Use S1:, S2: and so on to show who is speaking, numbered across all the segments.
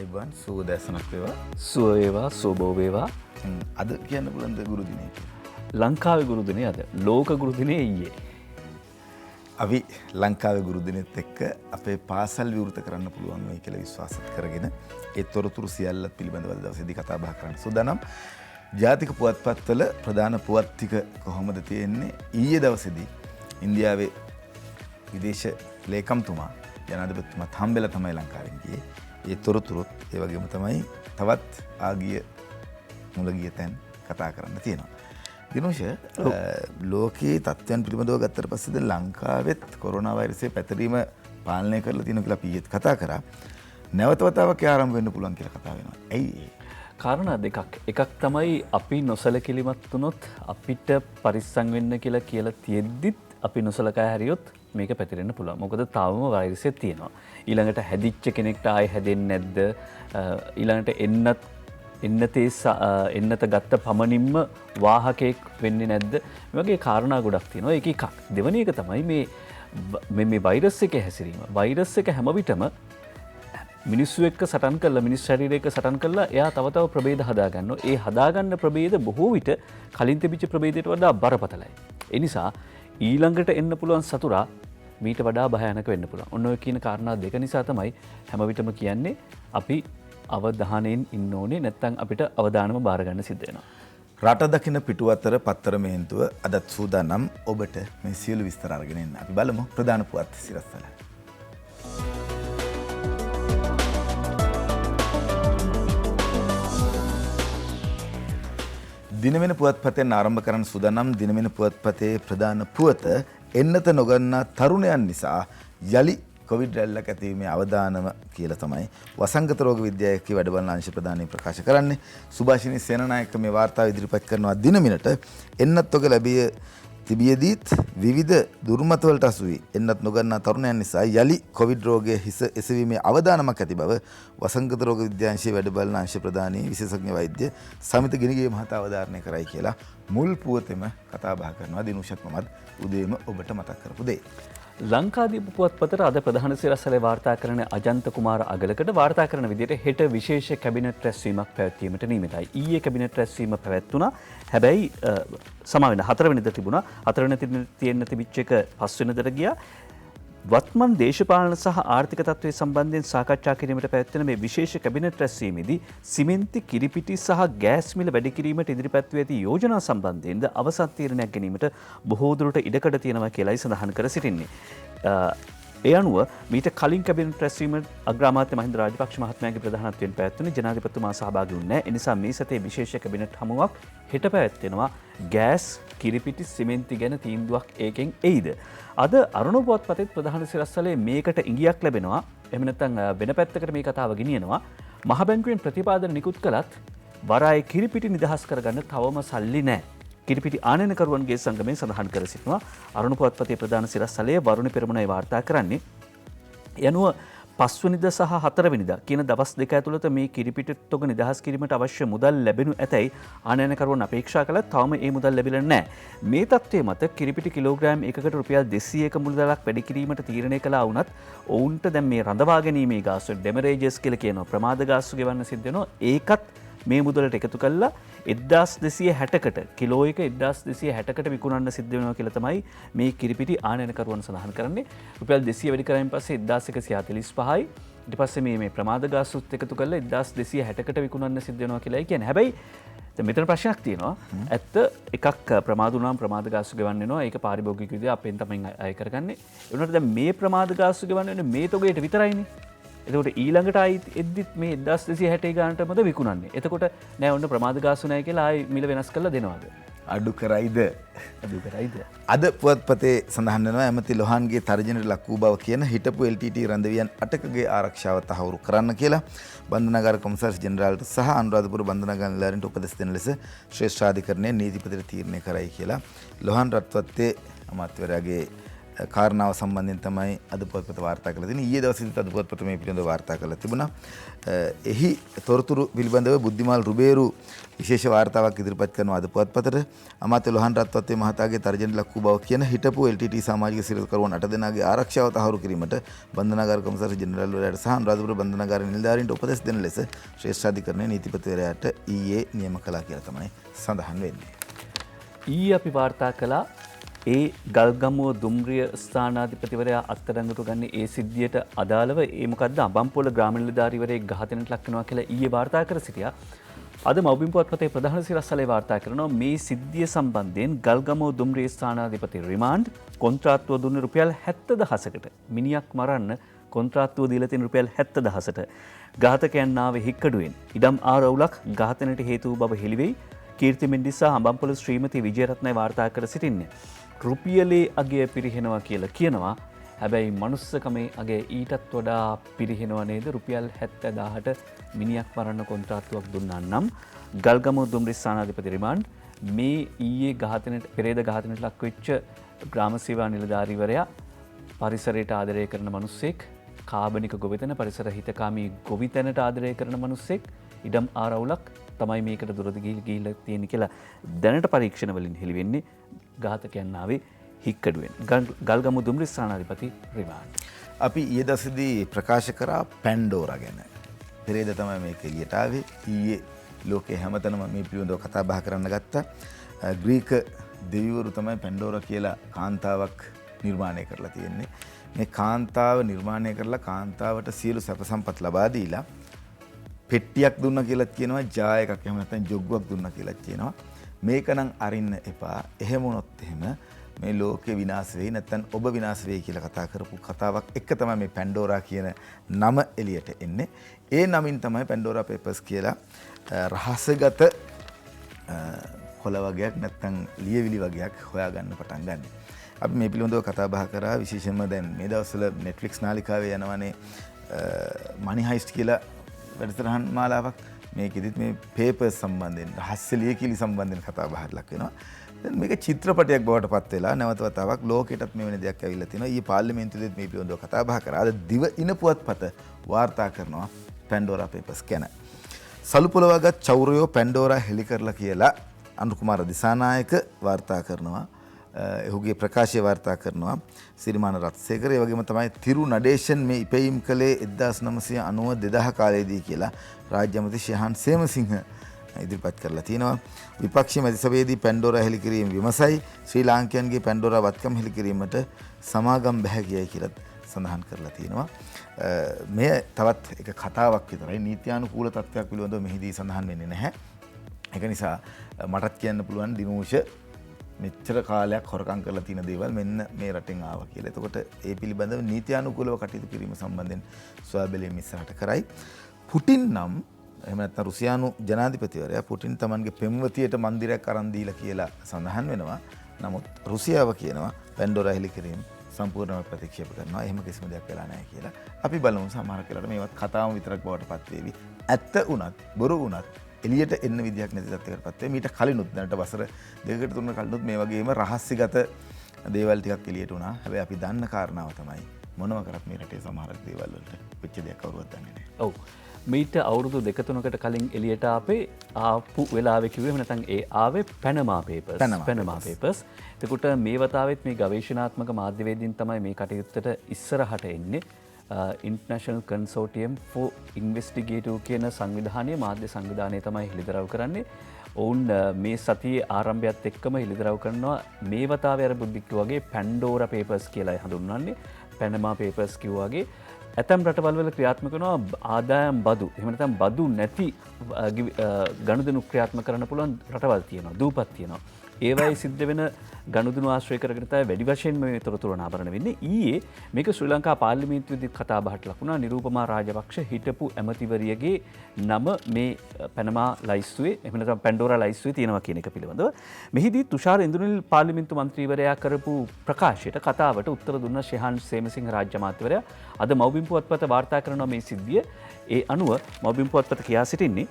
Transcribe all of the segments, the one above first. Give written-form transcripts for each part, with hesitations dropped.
S1: අයිබන් සුවදැසනක් වේවා.
S2: සුව වේවා සුවබෝ වේවා.
S1: අද කියන්න පුළුවන්ද ගුරු දිනය කියලා?
S2: ලංකාවේ ගුරු දිනේ අද. ලෝක ගුරු දිනේ ඊයේ.
S1: අපි ලංකාවේ ගුරු දිනෙත් එක්ක අපේ පාසල් විවෘත කරන්න පුළුවන් වෙයි කියලා විශ්වාසත් කරගෙන ඒ තොරතුරු සියල්ල පිළිබඳව දවසේදී කතා බහ කරන්න සූදානම්. ජාතික පුවත්පත්වල ප්‍රධාන පුවත් ටික කොහොමද තියෙන්නේ? ඊයේ දවසේදී ඉන්දියාවේ විදේශ ලේකම්තුමා ජනාධිපතිතුමාත් හම්බෙලා තමයි ලංකාවෙන් ගියේ. ඒ තොරතුරුත් ඒ වගේම තමයි තවත් ආගිය මුලගිය තැන් කතා කරන්න තියෙනවා. දිනෝෂ ලෝකයේ තත්ත්වයන් පිළිබඳව ගත්තට පස්සේ දැන් ලංකාවෙත් කොරෝනා වෛරසයේ පැතිරීම පාලනය කරලා තියෙනවා කියලා අපි ඊයේත් කතා කරා. නැවත වතාවක් ආරම්භ වෙන්න පුළුවන් කියලා කතා වෙනවා. ඇයි?
S2: කාරණා දෙකක්. එකක් තමයි අපි නොසලකිලිමත් වුණොත් අපිට පරිස්සම් වෙන්න කියලා තියෙද්දිත් අපි නොසලකා හැරියොත් මේක පැතිරෙන්න පුළුවන්. මොකද තාවම වෛරසය තියෙනවා. ඊළඟට හැදිච්ච කෙනෙක්ට ආයෙ හැදෙන්නේ නැද්ද? ඊළඟට එන්නත ගත්ත පමණින්ම වාහකයෙක් වෙන්නේ නැද්ද? මේ වගේ කාරණා ගොඩක් තියෙනවා. ඒක එකක්. දෙවෙනි එක තමයි මේ වෛරස් එකේ හැසිරීම. වෛරස් එක හැම විටම මිනිස්සු එක්ක සටන් කරලා මිනිස් ශරීරයක සටන් කරලා එයා තව තව ප්‍රභේද හදාගන්නවා. ඒ හදාගන්න ප්‍රභේද බොහෝ විට කලින් තිබිච්ච ප්‍රභේදයට වඩා බරපතලයි. ඒ නිසා ඊළඟට එන්න පුළුවන් සතුරා මීට වඩා භයානක වෙන්න පුළුවන්. ඔන්න ඔය කියන කාරණා දෙක නිසා තමයි හැම විටම කියන්නේ අපි අවධානයෙන් ඉන්න ඕනේ, නැත්නම් අපිට අවධානම බාර ගන්න සිද්ධ වෙනවා.
S1: රට දකින පිටුවතර පත්තර මේන්තුව අදත් සූදානම් ඔබට මේ සියලු විස්තර අරගෙන එන්න. අපි බලමු ප්‍රධාන පුවත් සිරස්තල. දිනවෙන පුවත්පතෙන් ආරම්භ කරන සූදානම්. දිනවෙන පුවත්පතේ ප්‍රධාන පුවත එන්නත නොගන්නා තරුණයන් නිසා යලි කොවිඩ් රැල්ලක් ඇතිවීමේ අවදානම කියලා තමයි වසංගත රෝග විද්‍යාවේ වැඩබලන අංශ ප්‍රධානී ප්‍රකාශ කරන්නේ. සුභාෂිනී සේනනායක මේ වාර්තාව ඉදිරිපත් කරනවා. දිනමිනට එන්නත් ඔක ලැබිය තිබියදීත් විවිධ දුර්මත වලට අසු වී එන්නත් නොගන්නා තරුණයන් නිසා යලි කොවිඩ් රෝගයේ හිස එසවීමේ අවදානමක් ඇති බව වසංගත රෝග විද්‍යාංශයේ වැඩබලන අංශ ප්‍රධානී විශේෂඥ වෛද්‍ය සමිත ගිනිගේ මහතා අවධාරණය කරයි කියලා මුල් පුවතෙම කතා බහ කරනවා. දිනුෂත් මමත් උදේම ඔබට මතක් කරපු දේ.
S2: ලංකාදීප පුවත්පතට අද ප්‍රධාන සිරස්තලේ වාර්තා කරන අජන්ත කුමාර අගලකට වාර්තා කරන විදිහට හෙට විශේෂ කැබිනට් රැස්වීමක් පැවැත්වීමට නියමිතයි. ඊයේ කැබිනට් රැස්වීම පැවැත්වුණා. හැබැයි සමාවෙන්න 4 වෙනිදා තිබුණා. 4 වෙනිදා තියෙන්න තිබිච්ච එක 5 වෙනිදාට ගියා. වත්මන් දේශපාලන සහ ආර්ථික තත්ත්වයේ සම්බන්ධයෙන් සාකච්ඡා කිරීමට පැවැත්වෙන මේ විශේෂ කැබිනට් රැස්වීමේදී සිමෙන්ති, කිරිපිටි සහ ගෑස් මිල වැඩි කිරීමට ඉදිරිපත් වී ඇති යෝජනා සම්බන්ධයෙන්ද අවසන් තීරණයක් ගැනීමට බොහෝ දුරට ඉඩකඩ තියෙනවා කියලායි සඳහන් කර සිටින්නේ. ඒ අනුව මීට කලින් කැබිනට් රැස්වීම අග්‍රාමාත්‍ය මහින්ද රාජපක්ෂ මහත්මයාගේ ප්‍රධානත්වයෙන් පැවැත්වුණේ. ජනාධිපතිතුමා සහභාගී වුණේ නැහැ. ඒ නිසා මේ සතියේ විශේෂ කැබිනට් හමුවක් හෙට පැවැත්වෙනවා. ගෑස්, කිරිපිටි, සිමෙන්ති ගැන තීන්දුවක් ඒකෙන් එයිද? අද අරුණ පුවත්පතේ ප්‍රධාන සිරස්තලයේ මේකට ඉඟියක් ලැබෙනවා. එහෙම නැත්නම් වෙන පැත්තකට මේ කතාව ගෙනියනවා. මහ බැංකුවෙන් ප්‍රතිපාදන නිකුත් කළත් වරායේ කිරිපිටි නිදහස් කරගන්න තවම සල්ලි නැහැ. කිරිපිටි ආනයනකරුවන්ගේ සංගමයෙන් සඳහන් කර සිටිනවා. අරුණ පුවත්පතේ ප්‍රධාන සිරස්තලයේ වරුණ පෙරමුණයි වාර්තා කරන්නේ. යනුව 5 වෙනිදා සහ 4 වෙනිදා කියන දවස් දෙක ඇතුළත මේ කිරිපිටි තොග නිදහස් කිරීමට අවශ්‍ය මුදල් ලැබෙනු ඇතැයි ආනයනකරුවන් අපේක්ෂා කළත් තවම ඒ මුදල් ලැබිලා නැහැ. මේ තත්ත්වයේ මත කිරිපිටි කිලෝග්‍රෑම් එකකට රුපියල් 200ක මුදලක් වැඩි කිරීමට තීරණය කළා වුණත් ඔවුන්ට දැන් මේ රඳවා ගැනීමේ ගාස්තු ඩෙමරේජස් කියලා කියනවා ප්‍රමාද ගාස්තු ගෙවන්න සිද්ධ වෙනවා. ඒකත් මේ මුදලට එකතු කළා 1260කට කිලෝ එක 1260කට විකුණන්න සිද්ධ වෙනවා කියලා තමයි මේ කිරිපිටි ආනයනකරුවන් සඳහන් කරන්නේ. රුපියල් 200 වැඩි කරායින් පස්සේ 1145යි. ඊට පස්සේ මේ ප්‍රමාද ගාස්තුත් එකතු කරලා 1260කට විකුණන්න සිද්ධ වෙනවා කියලායි කියන්නේ. හැබැයි දැන් මෙතන ප්‍රශ්නයක් තියෙනවා. ඇත්ත එකක් ප්‍රමාද වුණාම ප්‍රමාද ගාස්තු ගෙවන්න වෙනවා. ඒක පාරිභෝගික විදිහට අපෙන් තමයි අය කරගන්නේ. ඒ වුණාට දැන් මේ ප්‍රමාද ගාස්තු ගෙවන්න වෙන්නේ මේ තොගයට විතරයිනේ. එතකොට ඊළඟට ආයි එද්දිත් මේ 1260 ගානටමද විකුණන්නේ. එතකොට නෑ ඔන්න ප්‍රමාද ගාස්තු නැහැ කියලා ආයි මිල වෙනස් කරලා දෙනවද?
S1: අඩු කරයිද? අද පුවත්පතේ සඳහන් වෙනවා ඇමති ලොහන්ගේ තර්ජනයට ලක් වූ බව කියන හිටපු LTT රඳවියන් 8කගේ ආරක්ෂාව තහවුරු කරන්න කියලා බන්ධනාගාර කොමසාරිස් ජෙනරාල්ට සහ අනුරාධපුර බන්ධනාගාර නිලධාරීන්ට උපදෙස් දෙන ලෙස ශ්‍රේෂ්ඨාධිකරණයේ නීතිපතිට තීරණය කරයි කියලා ලොහන් රත්වත්තේ අමාත්‍යවරයාගේ කාරණාව සම්බන්ධයෙන් තමයි අද පුවත්පත වාර්තා කරලා තියෙන්නේ. ඊයේ දවසේදීත් අද පුවත්පත මේ පිළිබඳව වාර්තා කරලා තිබුණා. එහි තොරතුරු පිළිබඳව බුද්ධිමාල් රුබේරු විශේෂ වාර්තාවක් ඉදිරිපත් කරනවා අද පුවත්පතට. අමාත්‍ය ලොහන් රත්වත්තේ මහතාගේ තර්ජන ලක් වූ බව කියන හිටපු LTT සමාජික සිරකරුවන් 8 දෙනාගේ ආරක්ෂාව තහවුරු කිරීමට බන්ධනාගාර කොමසාරි ජෙනරාල් වරයාට සහ අනුරාධපුර බන්ධනාගාර නිලධාරීන්ට උපදෙස් දෙන ලෙස ශ්‍රේෂ්ඨාධිකරණයේ නීතිපතිවරයාට ඊයේ නියම කළා කියලා තමයි සඳහන් වෙන්නේ.
S2: ඊයේ අපි වාර්තා කළා ඒ ගල්ගමුව දුම්රිය ස්ථානාධිපතිවරයා අත්අඩංගුවට ගන්න ඒ සිද්ධියට අදාළව ඒ මොකද්ද අබම්පොල ග්‍රාමීණ නිලධාරීවරයෙක් ඝාතනයට ලක් වෙනවා කියලා ඊයේ වාර්තා කර සිටියා. අද මව්බිම් පුවත්පතේ ප්‍රධාන සිරස්තලේ වාර්තා කරනවා මේ සිද්ධිය සම්බන්ධයෙන් ගල්ගමුව දුම්රිය ස්ථානාධිපති රිමාන්ඩ් කොන්ත්‍රාත්තුව දුන්නේ රුපියල් 70000කට. මිනිහක් මරන්න කොන්ත්‍රාත්තුව දීලා තියෙන රුපියල් 70000ට. ඝාතකයන් ආවේ හික්කඩුවෙන්. ඉඩම් ආරවුලක් ඝාතනයට හේතු වූ බව හෙළිවෙයි. කීර්ති මෙන්ඩිස් සහ අබම්පොල ශ්‍රීමති විජයරත්නයි වාර්තා කර සිටින්නේ. රුපියලේ අගය පිරිහෙනවා කියලා කියනවා. හැබැයි මනුස්සකමේ අගය ඊටත් වඩා පිරිහෙනවා නේද? රුපියල් 70000ට මිනිහක් මරන්න කොන්ත්‍රාත්තුවක් දුන්නා නම් ගල්ගමුව දුම්රිය ස්ථානාධිපති රිමාන්ඩ් මේ ඊයේ ඝාතනයට පෙරේද ඝාතනයට ලක් වෙච්ච ග්‍රාම සේවා නිලධාරීවරයා පරිසරයට ආදරය කරන මිනිස්සෙක්, කාබනික ගොවිතැන පරිසර හිතකාමී ගොවිතැනට ආදරය කරන මිනිස්සෙක්, ඉඩම් ආරවුලක් තමයි මේකට දුරදි ගිහිල්ලා තියෙන්නේ කියලා දැනට පරීක්ෂණ වලින් හෙළි වෙන්නේ. ඝාතකයන් ආවේ හික්කඩුවෙන්. ගල්ගමුව දුම්රිය ස්ථානාධිපති රිමාන්ඩ්.
S1: අපි ඊයේ දවසේදී ප්‍රකාශ කරා පැන්ඩෝරා ගැන. පෙරේද තමයි මේක එළියට ආවේ. ඊයේ ලෝකේ හැමතැනම මේ පිළිබඳව කතා බහ කරන්න ගත්තා. ග්‍රීක දෙවිවරු තමයි පැන්ඩෝරා කියලා කාන්තාවක් නිර්මාණය කරලා තියෙන්නේ. මේ කාන්තාව නිර්මාණය කරලා කාන්තාවට සියලු සැප සම්පත් ලබා දීලා පෙට්ටියක් දුන්නා කියලා කියනවා, ජා එකක් එහෙම නැත්නම් ජොග්ගුවක් දුන්නා කියලා කියනවා. මේක නම් අරින්න එපා. එහෙම වුණොත් එහෙම මේ ලෝකේ විනාශ වෙයි නැත්නම් ඔබ විනාශ වෙයි කියලා කතා කරපු කතාවක් එක තමයි මේ පැන්ඩෝරා කියන නම එළියට එන්නේ. ඒ නමින් තමයි පැන්ඩෝරා පේපර්ස් කියලා රහස්‍යගත කොළ වගේක් නැත්නම් ලියවිලි වගේක් හොයාගන්න පටන් ගන්න. අපි මේ පිළිබඳව කතා බහ කරා. විශේෂයෙන්ම දැන් මේ දවස්වල Netflix නාලිකාවේ යනවනේ මනි හයිස්ට් කියලා වැඩසටහන් මාලාවක්. මේකෙදිත් මේ පේපර්ස් සම්බන්ධයෙන් රහස්‍ය ලියකිලි සම්බන්ධයෙන් කතා බහට ලක් වෙනවා. දැන් මේක චිත්‍රපටයක් බවට පත් වෙලා නැවත වතාවක් ලෝකෙටත් මේ වෙන දෙයක් ඇවිල්ලා තිනවා. ඊයේ පාර්ලිමේන්තුවේත් මේ පිළිබඳව කතා බහ කරා. අද දිව ඉන පුවත්පත වාර්තා කරනවා පැන්ඩෝරා පේපර්ස් ගැන. සලුපොලවාගත් චෞරයෝ පැන්ඩෝරා හෙළි කරලා කියලා අනුර කුමාර දිසානායක වාර්තා කරනවා. ඔහුගේ ප්‍රකාශය වාර්තා කරනවා සිරිමාන රත්සේකර. ඒ වගේම තමයි තිරු නඩේෂන් මේ ඉපැයීම් කළේ 1990 2000 කාලයේදී කියලා රාජ්‍ය අමාත්‍ය ශිහාන් සේමසිංහ ඉදිරිපත් කරලා තිනවා. විපක්ෂීය මැතිසභාවේදී පැන්ඩෝරා හෙළි කිරීම විමසයි. ශ්‍රී ලාංකිකයන්ගේ පැන්ඩෝරා වත්කම් හෙළි කිරීමට සමාගම් බැහැ කියයි කියලා සඳහන් කරලා තිනවා. මේ තවත් එක කතාවක් විතරයි. නීත්‍යානුකූල තත්ත්වයක් පිළිබඳව මෙහිදී සඳහන් වෙන්නේ නැහැ. ඒක නිසා මටත් කියන්න පුළුවන් දිනූෂ මෙච්චර කාලයක් හොරකම් කරලා තියෙන දේවල් මෙන්න මේ රටෙන් ආවා කියලා. එතකොට ඒ පිළිබඳව නීත්‍යානුකූලව කටයුතු කිරීම සම්බන්ධයෙන් සොයාබැලීම ඉස්සරහට කරයි. පුටින් නම් එහෙම නැත්නම් රුසියානු ජනාධිපතිවරයා පුටින් තමන්ගේ පෙම්වතියට මන්දිරයක් අරන් දීලා කියලා සඳහන් වෙනවා. නමුත් රුසියාව කියනවා පැන්ඩෝරා හෙළි කිරීම සම්පූර්ණයෙන්ම ප්‍රතික්ෂේප කරනවා. එහෙම කිසිම දෙයක් වෙලා නැහැ කියලා. අපි බලමු සමහර කෙනාට මේවත් කතාවම විතරක් බවට පත් වේවි. ඇත්ත උනත් බොරු උනත් එළියට එන්න විදියක් නැති තත්ත්වයකට පත් වෙයි. මීට කලිනුත් දැනට වසර දෙකකට තුනකට කලිනුත් මේ වගේම රහස්‍යගත දේවල් ටිකක් එළියට වුණා. හැබැයි අපි දන්න කාරණාව තමයි මොනව කරත් මේ රටේ සමහර දේවල් වලට වෙච්ච දෙයක් කවුරුවත් දන්නේ නැහැ.
S2: ඔව්. මීට අවුරුදු 2-3කට කලින් එළියට ආපු වෙලාවේ කිව්වෙම නැත්නම් ඒ ආවේ පැනමා පේපර්ස්. එතකොට මේ වතාවෙත් මේ ගවේෂණාත්මක මාධ්‍යවේදීන් තමයි මේ කටයුත්තට ඉස්සරහට එන්නේ. ඉන්ටර්නැෂනල් කන්සෝටියම් ෆෝ ඉන්වෙස්ටිගේටිව් කියන සංවිධානය මාධ්‍ය සංවිධානය තමයි හෙළිදරව් කරන්නේ. ඔවුන් මේ සතියේ ආරම්භයත් එක්කම හෙළිදරව් කරනවා මේ වතාවේ අර බුද්ධික වගේ පැන්ඩෝරා පේපර්ස් කියලා හඳුන්වන්නේ. පැනමා පේපර්ස් කිව්වාගේ ඇතැම් රටවල් වල ක්‍රියාත්මක වෙනවා ආදායම් බදු. එහෙම නැත්නම් බදු නැති ගනුදෙනු ක්‍රියාත්මක කරන්න පුළුවන් රටවල් තියෙනවා. දූපත් තියෙනවා. ඒවයි සිද්ධ වෙන ගනුදෙනු ආශ්‍රය කරගෙන තමයි වැඩි වශයෙන්ම මේ තොරතුරු අනාවරණ වෙන්නේ. ඊයේ මේක ශ්‍රී ලංකා පාර්ලිමේන්තුවේදී කතා බහට ලක් වුණා. නිරූපමා රාජපක්ෂ හිටපු ඇමතිවරියගේ නම මේ පැනමා ලයිස්තුවේ එහෙම නැත්නම් පැන්ඩෝරා ලයිස්තුවේ තියෙනවා කියන එක පිළිබඳව. මෙහිදී තුෂාර ඉන්දුනිල් පාර්ලිමේන්තු මන්ත්‍රීවරයා කරපු ප්‍රකාශයට කතාවට උත්තර දුන්න ශිහාන් සේමසිංහ රාජ්‍ය අමාත්‍යවරයා අද මව්බිම් පුවත්පත වාර්තා කරනවා මේ සිද්ධිය. ඒ අනුව මව්බිම් පුවත්පත කියා සිටින්නේ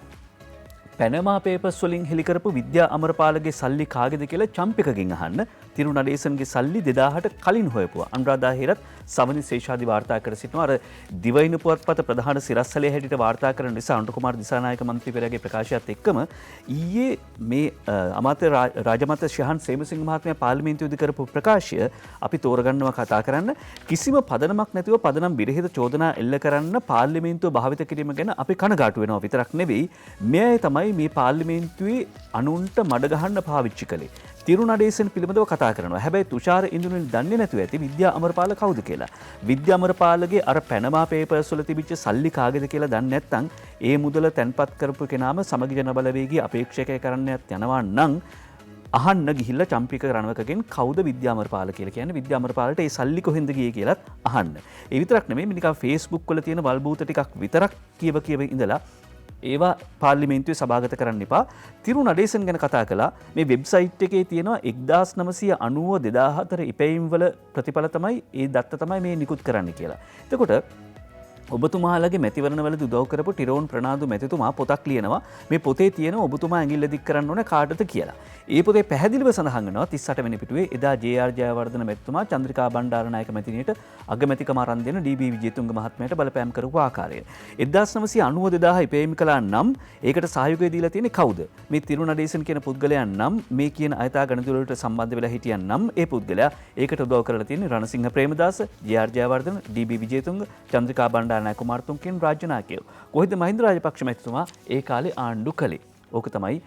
S2: පැනමා පේපර්ස් වලින් හෙළි කරපු විද්‍යා අමරපාලගේ සල්ලි කාගේද කියලා චම්පිකගෙන් අහන්න තිරු නඩේසන්ගේ සල්ලි 2000ට කලින් හොයපුවා. අනුරාධා හේරත් සවනි ශේෂාදි වාර්තා කර සිටිනවා. අර දිවයින පුවත්පත ප්‍රධාන සිරස්තලයේ හැටියට වාර්තා කරන නිසා අනුර කුමාර දිසානායක මන්ත්‍රීවරයාගේ ප්‍රකාශයත් එක්කම ඊයේ මේ අමාත්‍ය රාජමාත්‍ය ශහන් සේමසිංහ මහත්මයා පාර්ලිමේන්තුවේදී කරපු ප්‍රකාශය අපි තෝරගන්නවා කතා කරන්න. කිසිම පදනමක් නැතිව පදනම් විරහිත චෝදනා එල්ල කරන්න පාර්ලිමේන්තුව භාවිත කිරීම ගැන අපි කනගාටු වෙනවා විතරක් නෙවෙයි මෙයයි තමයි මේ පාර්ලිමේන්තුවේ අනුන්ට මඩ ගහන්න පාවිච්චි කළේ. තිරු නඩේසන් පිළිබඳව කතා කරනවා. හැබැයි තුෂාර ඉන්දුනිල් දන්නේ නැතුව ඇති විද්‍යා අමරපාල කවුද කියලා. විද්‍යා අමරපාලගේ අර පැනමා පේපර්ස් වල තිබිච්ච සල්ලි කාගේද කියලා දන්නේ නැත්නම් ඒ මුදල තැන්පත් කරපු කෙනාම සමගි ජන බලවේගයේ අපේක්ෂකය කරන්නත් යනවා නම් අහන්න ගිහිල්ලා චම්පික රණවකගෙන් කවුද විද්‍යා අමරපාල කියලා කියන්නේ විද්‍යා අමරපාලට ඒ සල්ලි කොහෙන්ද ගියේ කියලාත් අහන්න. ඒ විතරක් නෙමෙයි නිකන් Facebook වල තියෙන වල්බූත ටිකක් විතරක් කියව ඉඳලා ඒවා පාර්ලිමේන්තුවේ සභාගත කරන්න එපා. තිරු නඩේසන් ගැන කතා කළා. මේ වෙබ්සයිට් එකේ තියෙනවා 1990 2004 ඉපැයීම් වල ප්‍රතිඵල තමයි ඒ දත්ත තමයි මේ නිකුත් කරන්න කියලා. එතකොට ඔබතුමාලගේ මැතිවරණවලදී උදව් කරපු ටිරෝන් ප්‍රනාන්දු මැතිතුමා පොතක් ලියනවා. මේ පොතේ තියෙන ඔබතුමා ඇඟිල්ල දික් කරන්න ඕන කාටද කියලා. ඒ පොතේ පැහැදිලිව සඳහන් වෙනවා 38 වෙනි පිටුවේ එදා ජේ.ආර්. ජයවර්ධන මැතිතුමා චන්ද්‍රිකා බණ්ඩාරනායක මැතිණියට අගමැතිකම අරන් දෙන ඩී.බී. විජේතුංග මහත්මයාට බලපෑම් කරපු ආකාරය. 1990 2000 ඉපැයීම් කළා නම් ඒකට සහයෝගය දීලා තියෙන්නේ කවුද? මේ තිරු නඩේසන් කියන පුද්ගලයා නම් මේ කියන අයථා ගණතුල වලට සම්බන්ධ වෙලා හිටියන් නම් ඒ පුද්ගලයා ඒකට උදව් කරලා තියෙන්නේ රණසිංහ ප්‍රේමදාස, ජේ.ආර්. ජයවර්ධන, ඩී.බී. විජේතුංග, චන්ද්‍රිකා බණ්ඩාරනායක කුමාරතුංග කියන රාජ්‍ය නායකයෝ. කොහෙද මහින්ද රාජපක්ෂ මැතිතුමා ඒ කාලේ ආණ්ඩු කළේ? ඕක තමයි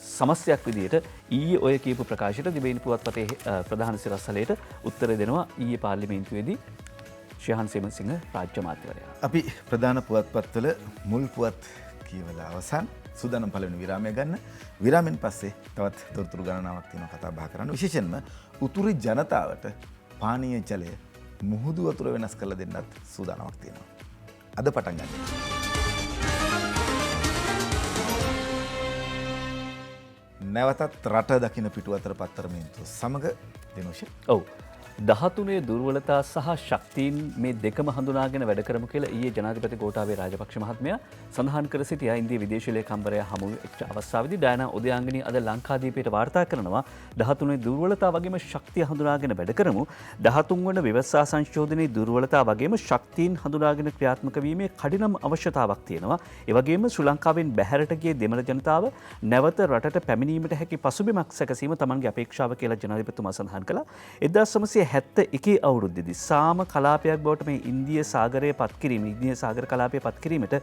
S2: සමස්තයක් විදිහට ඊයේ ඔය කියපු ප්‍රකාශයට දිවයින පුවත්පතේ ප්‍රධාන සිරස්තලයට උත්තර දෙනවා ඊයේ පාර්ලිමේන්තුවේදී ශහන් සේමසිංහ රාජ්‍ය අමාත්‍යවරයා.
S1: අපි ප්‍රධාන පුවත්පත්වල මුල් පුවත් කියවලා අවසන් සූදානම් පළවෙනි විරාමය ගන්න. විරාමෙන් පස්සේ තවත් තොරතුරු ගණනාවක් තියෙනවා කතා බහ කරන්න. විශේෂයෙන්ම උතුරු ජනතාවට පානීය ජලය මුහුදු වතුර වෙනස් කරලා දෙන්නත් සූදානමක් තියෙනවා. අද පටන් ගන්න. නැවතත් රට දකින පිටු අතර පත්තරමේන්තුව සමග දිනෝෂ.
S2: ඔව්. 13 දුර්වලතා සහ ශක්තියින් මේ දෙකම හඳුනාගෙන වැඩ කරමු කියලා ඊයේ ජනාධිපති ගෝඨාභය රාජපක්ෂ මහත්මයා සඳහන් කර සිටියා. ඉන්දියා විදේශ ලේකම්වරයා හමු වෙච්ච අවස්ථාවේදී ඩයනා උදයාංගනී අද ලංකාදීපයට වාර්තා කරනවා 13 දුර්වලතා වගේම ශක්තිය හඳුනාගෙන වැඩ කරමු. 13 වන ව්‍යවස්ථා සංශෝධනයේ දුර්වලතා වගේම ශක්තියින් හඳුනාගෙන ක්‍රියාත්මක වීමේ කඩිනම් අවශ්‍යතාවක් තියෙනවා. ඒ වගේම ශ්‍රී ලංකාවෙන් බැහැරට ගිය දෙමළ ජනතාව නැවත රටට පැමිණීමට හැකි පසුබිමක් සැකසීම තමන්ගේ අපේක්ෂාව කියලා ජනාධිපතිතුමා සඳහන් කළා. 1971 අවුරුද්දේදී සාම කලාපයක් බවට මේ ඉන්දිය සාගරය පත් කිරීම ඉන්දිය සාගර කලාපය පත් කිරීමට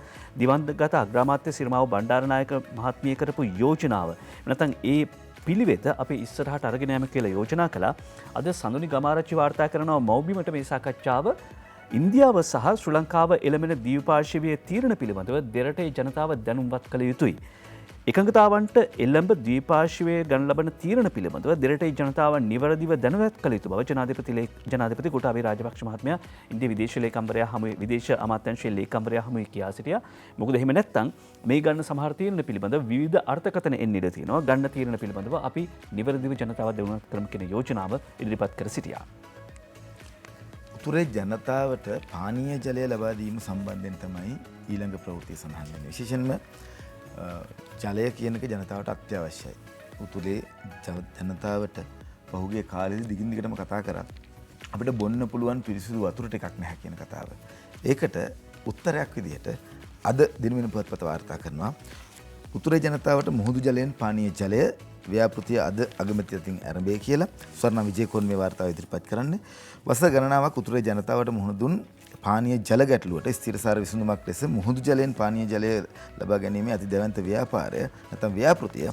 S2: දිවංගත අග්‍රාමාත්‍ය සිරිමාව බණ්ඩාරනායක මහත්මිය කරපු යෝජනාව නැත්නම් ඒ පිළිවෙත අපි ඉස්සරහට අරගෙන යමු කියලා යෝජනා කළා. අද සඳුනි ගමාරච්චි වාර්තා කරනවා මෞබිමට මේ සාකච්ඡාව ඉන්දියාව සහ ශ්‍රී ලංකාව එළඹෙන ද්වීපාර්ශ්වීය තීරණ පිළිබඳව දෙරටේ ජනතාව දැනුම්වත් කළ යුතුයි. එකඟතාවන්ට එළඹ ද්වීපාර්ශ්වයේ ගන්න ලබන තීරණ පිළිබඳව දෙරටේ ජනතාව නිවැරදිව දැනුවත් කළ යුතු බව ජනාධිපති ගෝඨාභය රාජපක්ෂ මහත්මයා ඉන්දියා විදේශ ලේකම්වරයා හමුවේ විදේශ අමාත්‍යාංශයේ ලේකම්වරයා හමුවේ කියා සිටියා. මොකද එහෙම නැත්නම් මේ ගන්න සමහර තීරණ පිළිබඳව විවිධ අර්ථකථන එන්න ඉඩ තියෙනවා. ගන්න තීරණ පිළිබඳව අපි නිවැරදිව ජනතාව දැනුවත් කරමු කියන යෝජනාව ඉදිරිපත් කර සිටියා.
S1: උතුරේ ජනතාවට පානීය ජලය ලබා දීම සම්බන්ධයෙන් තමයි ඊළඟ ප්‍රවෘත්තිය සඳහන් වෙන්නේ. විශේෂයෙන්ම ජලය කියන එක ජනතාවට අත්‍යවශ්‍යයි. උතුරේ ජනතාවට පහුගිය කාලෙදී දිගින් දිගටම කතා කරා අපිට බොන්න පුළුවන් පිරිසිදු වතුර ටිකක් නැහැ කියන කතාව. ඒකට උත්තරයක් විදිහට අද දිනවෙන පුවත්පත වාර්තා කරනවා උතුරේ ජනතාවට මුහුදු ජලයෙන් පානීය ජලය ව්‍යාපෘතිය අද අගමැති අතින් ආරම්භය කියලා ස්වර්ණ විජේකෝන් මේ වාර්තාව ඉදිරිපත් කරන්නේ. වසර ගණනාවක් උතුරේ ජනතාවට මුහුණ දුන් පානීය ජල ගැටලුවට ස්ථිරසාර විසඳුමක් ලෙස මුහුදු ජලයෙන් පානීය ජලය ලබා ගැනීමේ අතිදැවැන්ත ව්‍යාපාරය නැත්නම් ව්‍යාපෘතිය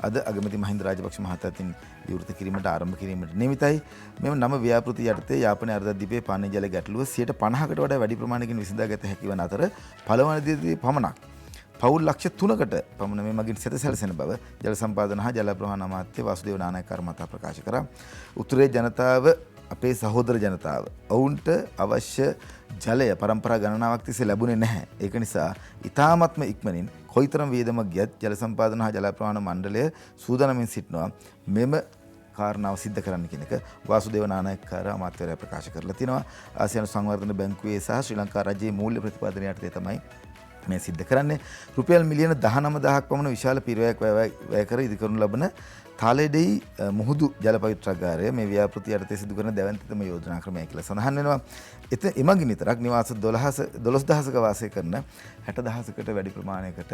S1: අද අගමැති මහින්ද රාජපක්ෂ මහතා අතින් විවෘත කිරීමට ආරම්භ කිරීමට නියමිතයි. මෙම නව ව්‍යාපෘතිය යටතේ යාපනයේ අර්ධද්වීපයේ පානීය ජල ගැටලුව 50%කට වඩා වැඩි ප්‍රමාණයකින් විසඳාගත හැකි වන අතර පළවනදී පමණක් පවුල් ලක්ෂ 3කට පමණ මේ මගින් සැලසෙන බව ජල සම්පාදන හා ජල ප්‍රවාහන අමාත්‍ය වාසුදේව නානායක්කාර මහතා ප්‍රකාශ කරා. උතුරේ ජනතාව අපේ සහෝදර ජනතාව. ඔවුන්ට අවශ්‍ය ජලය පරම්පරා ගණනාවක් තිස්සේ ලැබුණේ නැහැ. ඒක නිසා ඉතාමත්ම ඉක්මනින් කොයිතරම් වේදමක් ගියත් ජල සම්පාදන හා ජල ප්‍රවාහන මණ්ඩලය සූදානම්ින් සිටිනවා මෙම කාරණාව සිද්ධ කරන්න කියන එක වාසුදේව නානායක්කාර අමාත්‍යවරයා ප්‍රකාශ කරලා තිනවා. ආසියානු සංවර්ධන බැංකුවේ සහ ශ්‍රී ලංකා රජයේ මූල්‍ය ප්‍රතිපාදනය යටතේ තමයි මේ සිද්ධ කරන්නේ. රුපියල් මිලියන 19000ක් පමණ විශාල පිරිවැයක් වැය කර ඉදිකරනු ලබන තාලෙඩෙහි මුහුදු ජල පවිත්‍රාගාරය මේ ව්‍යාපෘති යටතේ සිදු කරන දැවැන්තම යෝජනා ක්‍රමය කියලා සඳහන් වෙනවා. එමගින් විතරක් නිවාස 12000ක වාසය කරන 60000කට වැඩි ප්‍රමාණයකට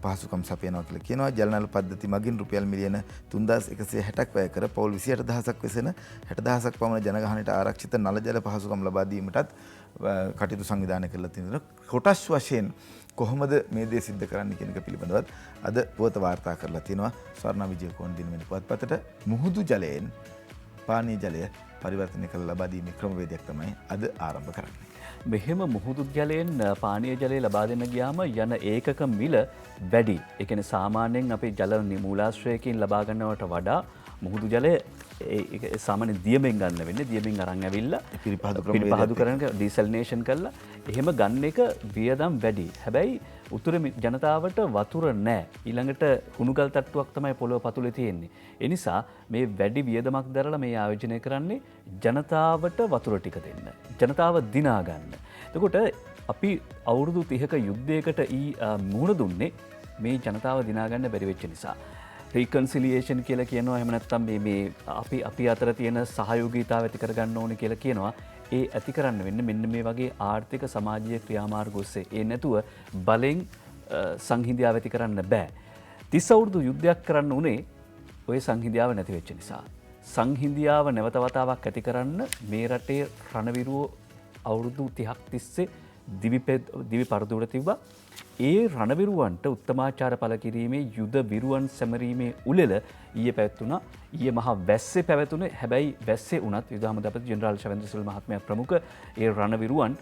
S1: පහසුකම් සපයනවා කියලා කියනවා. ජල නල පද්ධති මගින් රුපියල් මිලියන 3160ක් වැය කර පවුල් 28000ක් වෙසෙන 60000ක් පමණ ජනගහනයට ආරක්ෂිත නල ජල පහසුකම් ලබා දීමටත් කටයුතු සංවිධානය කරලා තියෙනවා. කොටස් වශයෙන් කොහොමද මේ දේ සිද්ධ කරන්න කියන එක පිළිබඳවත් අද පුවත වාර්තා කරලා තිනවා ස්වර්ණ විජයකෝන් දිනමෙනි පුවත්පතට. මුහුදු ජලයෙන් පානීය ජලය පරිවර්තනය කළ ලබා දීමේ ක්‍රමවේදයක් තමයි අද ආරම්භ කරන්නේ.
S2: මෙහෙම මුහුදු ජලයෙන් පානීය ජලය ලබා දෙන්න ගියාම යන ඒකක මිල වැඩි. ඒ කියන්නේ සාමාන්‍යයෙන් අපි ජල මූලාශ්‍රයකින් ලබා ගන්නවට වඩා මුහුදු ජලය සාමාන්‍ය දියමෙන් ගන්න වෙන්නේ. දියමෙන් අරන් ඇවිල්ලා පිරිපහදු කරන ඩීසල්නේෂන් කරලා එහෙම ගන්න එක වියදම් වැඩි. හැබැයි උතුර ජනතාවට වතුර නැහැ. ඊළඟට හුණුගල් තට්ටුවක් තමයි පොළොව පතුලේ තියෙන්නේ. ඒ නිසා මේ වැඩි වියදමක් දරලා මේ ආයෝජනය කරන්නේ ජනතාවට වතුර ටික දෙන්න. ජනතාව දිනා ගන්න. එතකොට අපි අවුරුදු 30ක යුද්ධයකට මුහුණ දුන්නේ මේ ජනතාව දිනා ගන්න බැරි වෙච්ච නිසා. රීකන්සිලියේෂන් කියලා කියනවා. එහෙම නැත්නම් මේ අපි අතර තියෙන සහයෝගීතාව ඇති කරගන්න ඕනේ කියලා කියනවා. ඒ ඇති කරන්න වෙන්නේ මෙන්න මේ වගේ ආර්ථික සමාජීය ක්‍රියාමාර්ග ඔස්සේ. ඒ නැතුව බලෙන් සංහිඳියාව ඇති කරන්න බෑ. 30 අවුරුදු යුද්ධයක් කරන්න උනේ ওই සංහිඳියාව නැති වෙච්ච නිසා. සංහිඳියාව නැවත වතාවක් ඇති කරන්න මේ රටේ රණවිරුවෝ අවුරුදු 30ක් තිස්සේ දිවි පරදුර තිබ්බා. ඒ රණවිරුවන්ට උත්තමාචාර පළ කිරීමේ යුද විරුවන් සැමරීමේ උළෙල ඊයේ පැවැත්වුණා. ඊයේ මහා වැස්සේ පැවැතුනේ. හැබැයි වැස්සේ වුණත් යුද හමුදාපති ජෙනරාල් ශවේන්ද්‍ර සිල්වා මහත්මයා ප්‍රමුඛ ඒ රණවිරුවන්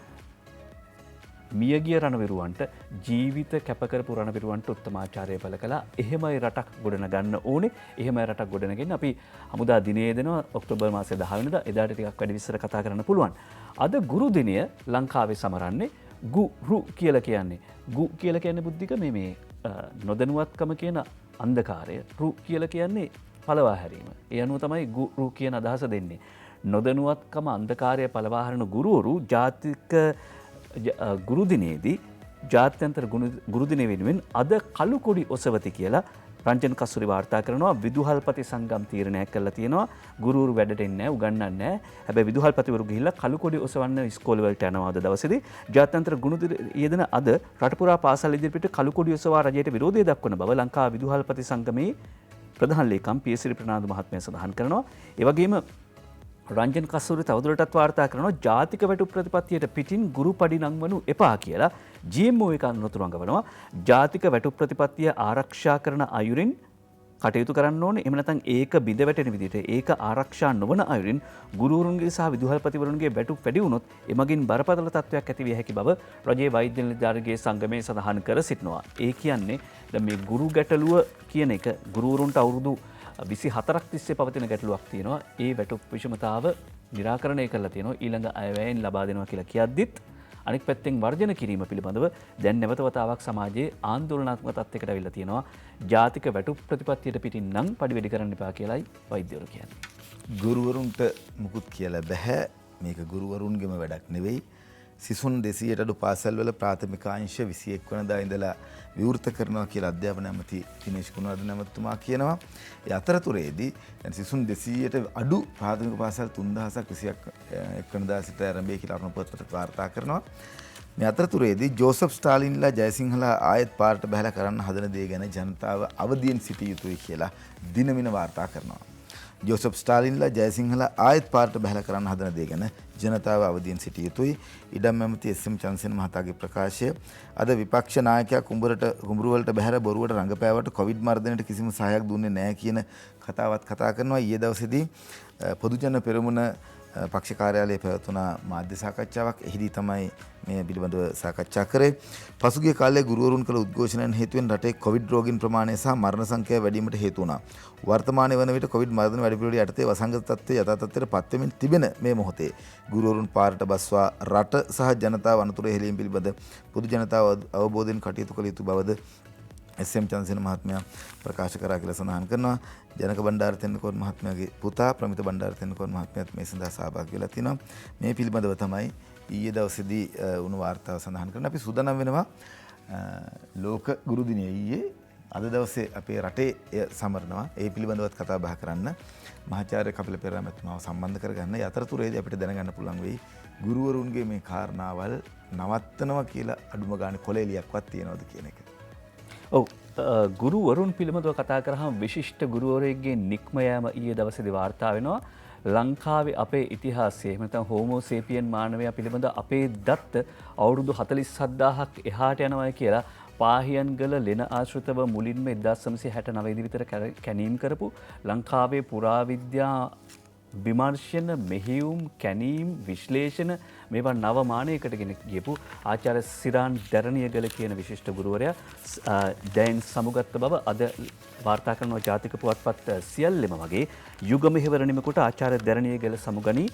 S2: මියගිය රණවිරුවන්ට ජීවිත කැප කරපු රණවිරුවන්ට උත්තමාචාරය පළ කළා. එහෙමයි රටක් ගොඩන ගන්න ඕනේ. එහෙමයි රටක් ගොඩනගෙන අපි හමුදා දිනේ දෙනවා ඔක්තෝබර් මාසේ 10 වෙනිදා. එදාට ටිකක් වැඩි විස්තර කතා කරන්න පුළුවන්. අද ගුරු දිනය ලංකාවේ සමරන්නේ ගුරු කියලා කියන්නේ. ගු කියලා කියන්නේ බුද්ධික මේ නොදැනුවත්කම කියන අන්ධකාරය. රු කියලා කියන්නේ පළවා හැරීම. ඒ අනුව තමයි ගුරු කියන අදහස දෙන්නේ. නොදැනුවත්කම අන්ධකාරය පළවා හරින ගුරුවරු ජාතික ගුරු දිනේදී ජාත්‍යන්තර ගුරු දිනය වෙනුවෙන් අද කළු කොඩි ඔසවති කියලා රංජන් කස්තුරි වාර්තා කරනවා. විදුහල්පති සංගම් තීරණයක් කළා තියෙනවා. ගුරුවරු වැඩට එන්නේ නැහැ, උගන්වන්නේ නැහැ. හැබැයි විදුහල්පතිවරු ගිහිල්ලා කළු කොඩි ඔසවන්න ඉස්කෝල වලට යනවා අද දවසේදී. ජාත්‍යන්තර ගුරු යෙදෙන අද රට පුරා පාසල් ඉදිරිපිට කළු කොඩි ඔසවා රජයට විරෝධය දක්වන බව ලංකා විදුහල්පති සංගමේ ප්‍රධාන ලේකම් පියසිරි ප්‍රනාන්දු මහත්මයා සඳහන් කරනවා. ඒ වගේම රංජන් කස්තුරි තවදුරටත් වාර්තා කරනවා ජාතික වැටු ප්‍රතිපත්තියට පිටින් ගුරු පඩි නංවනු එපා කියලා GMO එක අනුතුරු අඟවනවා. ජාතික වැටු ප්‍රතිපත්තිය ආරක්ෂා කරන අයුරින් කටයුතු කරන්න ඕනේ. එහෙම නැත්නම් ඒක බිඳ වැටෙන විදිහට ඒක ආරක්ෂා නොවන අයුරින් ගුරුවරුන්ගේ සහ විදුහල්පතිවරුන්ගේ වැටු වැඩි වුණොත් එමගින් බරපතල තත්ත්වයක් ඇති විය හැකි බව රජයේ වෛද්‍ය නිලධාරීගේ සංගමයේ සඳහන් කර සිටිනවා. ඒ කියන්නේ දැන් මේ ගුරු ගැටලුව කියන එක ගුරුවරුන්ට අවුරුදු 24ක් තිස්සේ පවතින ගැටලුවක් තියෙනවා. ඒ වැටු විෂමතාව निराකරණය කරලා තියෙනවා. ඊළඟ අයවැයෙන් ලබා දෙනවා කියලා කියද්දිත් අනෙක් පැත්තෙන් වර්ජන කිරීම පිළිබඳව දැන් නැවත වතාවක් සමාජයේ ආందోලනාත්මක තත්යකට අවිල්ලා තියෙනවා. ජාතික වැටු ප්‍රතිපත්තියට පිටින් නම් පඩි වැඩි කරන්න එපා කියලායි වෛද්‍යවරු කියන්නේ.
S1: ගුරුවරුන්ට මුකුත් කියලා බෑ. මේක ගුරුවරුන්ගේම වැඩක් නෙවෙයි. සිසුන් 200ට අඩු පාසල්වල ප්‍රාථමික අංශ 21 වෙනිදා ඉඳලා විවෘත කරනවා කියලා අධ්‍යාපන ඇමති දිනේෂ් කුණවර්ධන ඇමතුමා කියනවා. ඒ අතරතුරේදී දැන් සිසුන් 200ට අඩු ප්‍රාථමික පාසල් 3000ක් 21 වෙනිදා සිට ආරම්භය කියලා අරුණ පොත්පත වාර්තා කරනවා. මේ අතරතුරේදී ජෝසප් ස්ටාලින්ලා ජයසිංහලා ආයෙත් පාරට බහලා කරන්න හදන දේ ගැන ජනතාව අවදියෙන් සිටිය යුතුයි කියලා දිනමින වාර්තා කරනවා. ජෝසප් ස්ටාලින්ලා ජයසිංහලා ආයෙත් පාරට බහලා කරන්න හදන දේ ගැන ජනතාව අවදියෙන් සිටිය යුතුයි. ඉඩම් ඇමති එස්.එම්. චන්සේන මහතාගේ ප්‍රකාශය අද විපක්ෂ නායකයා කුඹුරු වලට බැහැර බොරුවට රඟපෑවට කොවිඩ් මර්ධනයට කිසිම සහායක් දුන්නේ නැහැ කියන කතාවත් කතා කරනවා. ඊයේ දවසේදී පොදු ජන පෙරමුණ පක්ෂ කාර්යාලයේ පැවැත්වුණ මාධ්‍ය සාකච්ඡාවක්. එහිදී තමයි මේ පිළිබඳව සාකච්ඡා කරේ. පසුගිය කාලයේ ගුරුවරුන් කළ උද්ඝෝෂණයන් හේතුවෙන් රටේ කොවිඩ් රෝගීන් ප්‍රමාණය සහ මරණ සංඛ්‍යාව වැඩි වීමට හේතු වුණා. වර්තමානයේ වන විට කොවිඩ් මර්ධන වැඩිපිළිවෙල යටතේ වසංගත තත්ත්වයේ යථා තත්ත්වයට පත් වෙමින් තිබෙන මේ මොහොතේ ගුරුවරුන් පාරට බස්වා රට සහ ජනතාව අනතුරේ හෙළීම පිළිබඳ පොදු ජනතාව අවබෝධයෙන් කටයුතු කළ යුතු බවද එස්.එම්. චන්සේන මහත්මයා ප්‍රකාශ කරා කියලා සඳහන් කරනවා. ජනක බණ්ඩාර තෙන්නකෝන් මහත්මයාගේ පුතා ප්‍රමිත බණ්ඩාර තෙන්නකෝන් මහත්මයාත් මේ සඳහා සහභාගී වෙලා තිනවා. මේ පිළිබඳව තමයි ඊයේ දවසේදී වුණු වාර්තාව සඳහන් කරන අපි සූදානම් වෙනවා ලෝක ගුරු දිනය ඊයේ අද දවසේ අපේ රටේ සමරනවා. ඒ පිළිබඳවත් කතා බහ කරන්න මහාචාර්ය කපිල පෙරේරා මහත්මයාව සම්බන්ධ කරගන්න. ඒ අතරතුරේදී අපිට දැනගන්න පුළුවන් වෙයි ගුරුවරුන්ගේ මේ කාරණාවල් නවත්තනවා කියලා අඩුම ගානේ කොලෙලියක්වත් තියනවද කියන එක.
S2: ඔව් ගුරුවරුන් පිළිබඳව කතා කරාම විශිෂ්ට ගුරුවරයෙක්ගේ නික්ම යෑම ඊයේ දවසේදී වාර්තා වෙනවා. ලංකාවේ අපේ ඉතිහාසයේ එහෙම නැත්නම් හෝමෝසේපියන් මානවයා පිළිබඳ අපේ දත්ත අවුරුදු 47000ක් එහාට යනවා කියලා පාහියන්ගල ලෙන ආශ්‍රිතව මුලින්ම 1969 විතර කැණීම් කරපු ලංකාවේ පුරාවිද්‍යා විමර්ශන මෙහෙයුම් කැණීම් විශ්ලේෂණ මේවා නව මානයකට ගෙන ගියපු ආචාර්ය සිරාන් දැරණියගල කියන විශිෂ්ට ගුරුවරයා දැන් සමුගත්ත බව අද වාර්තා කරන ජාතික පුවත්පත් සියල්ලම වගේ යුග මෙහෙවර නිමකොට ආචාර්ය දැරණියගල සමුගනී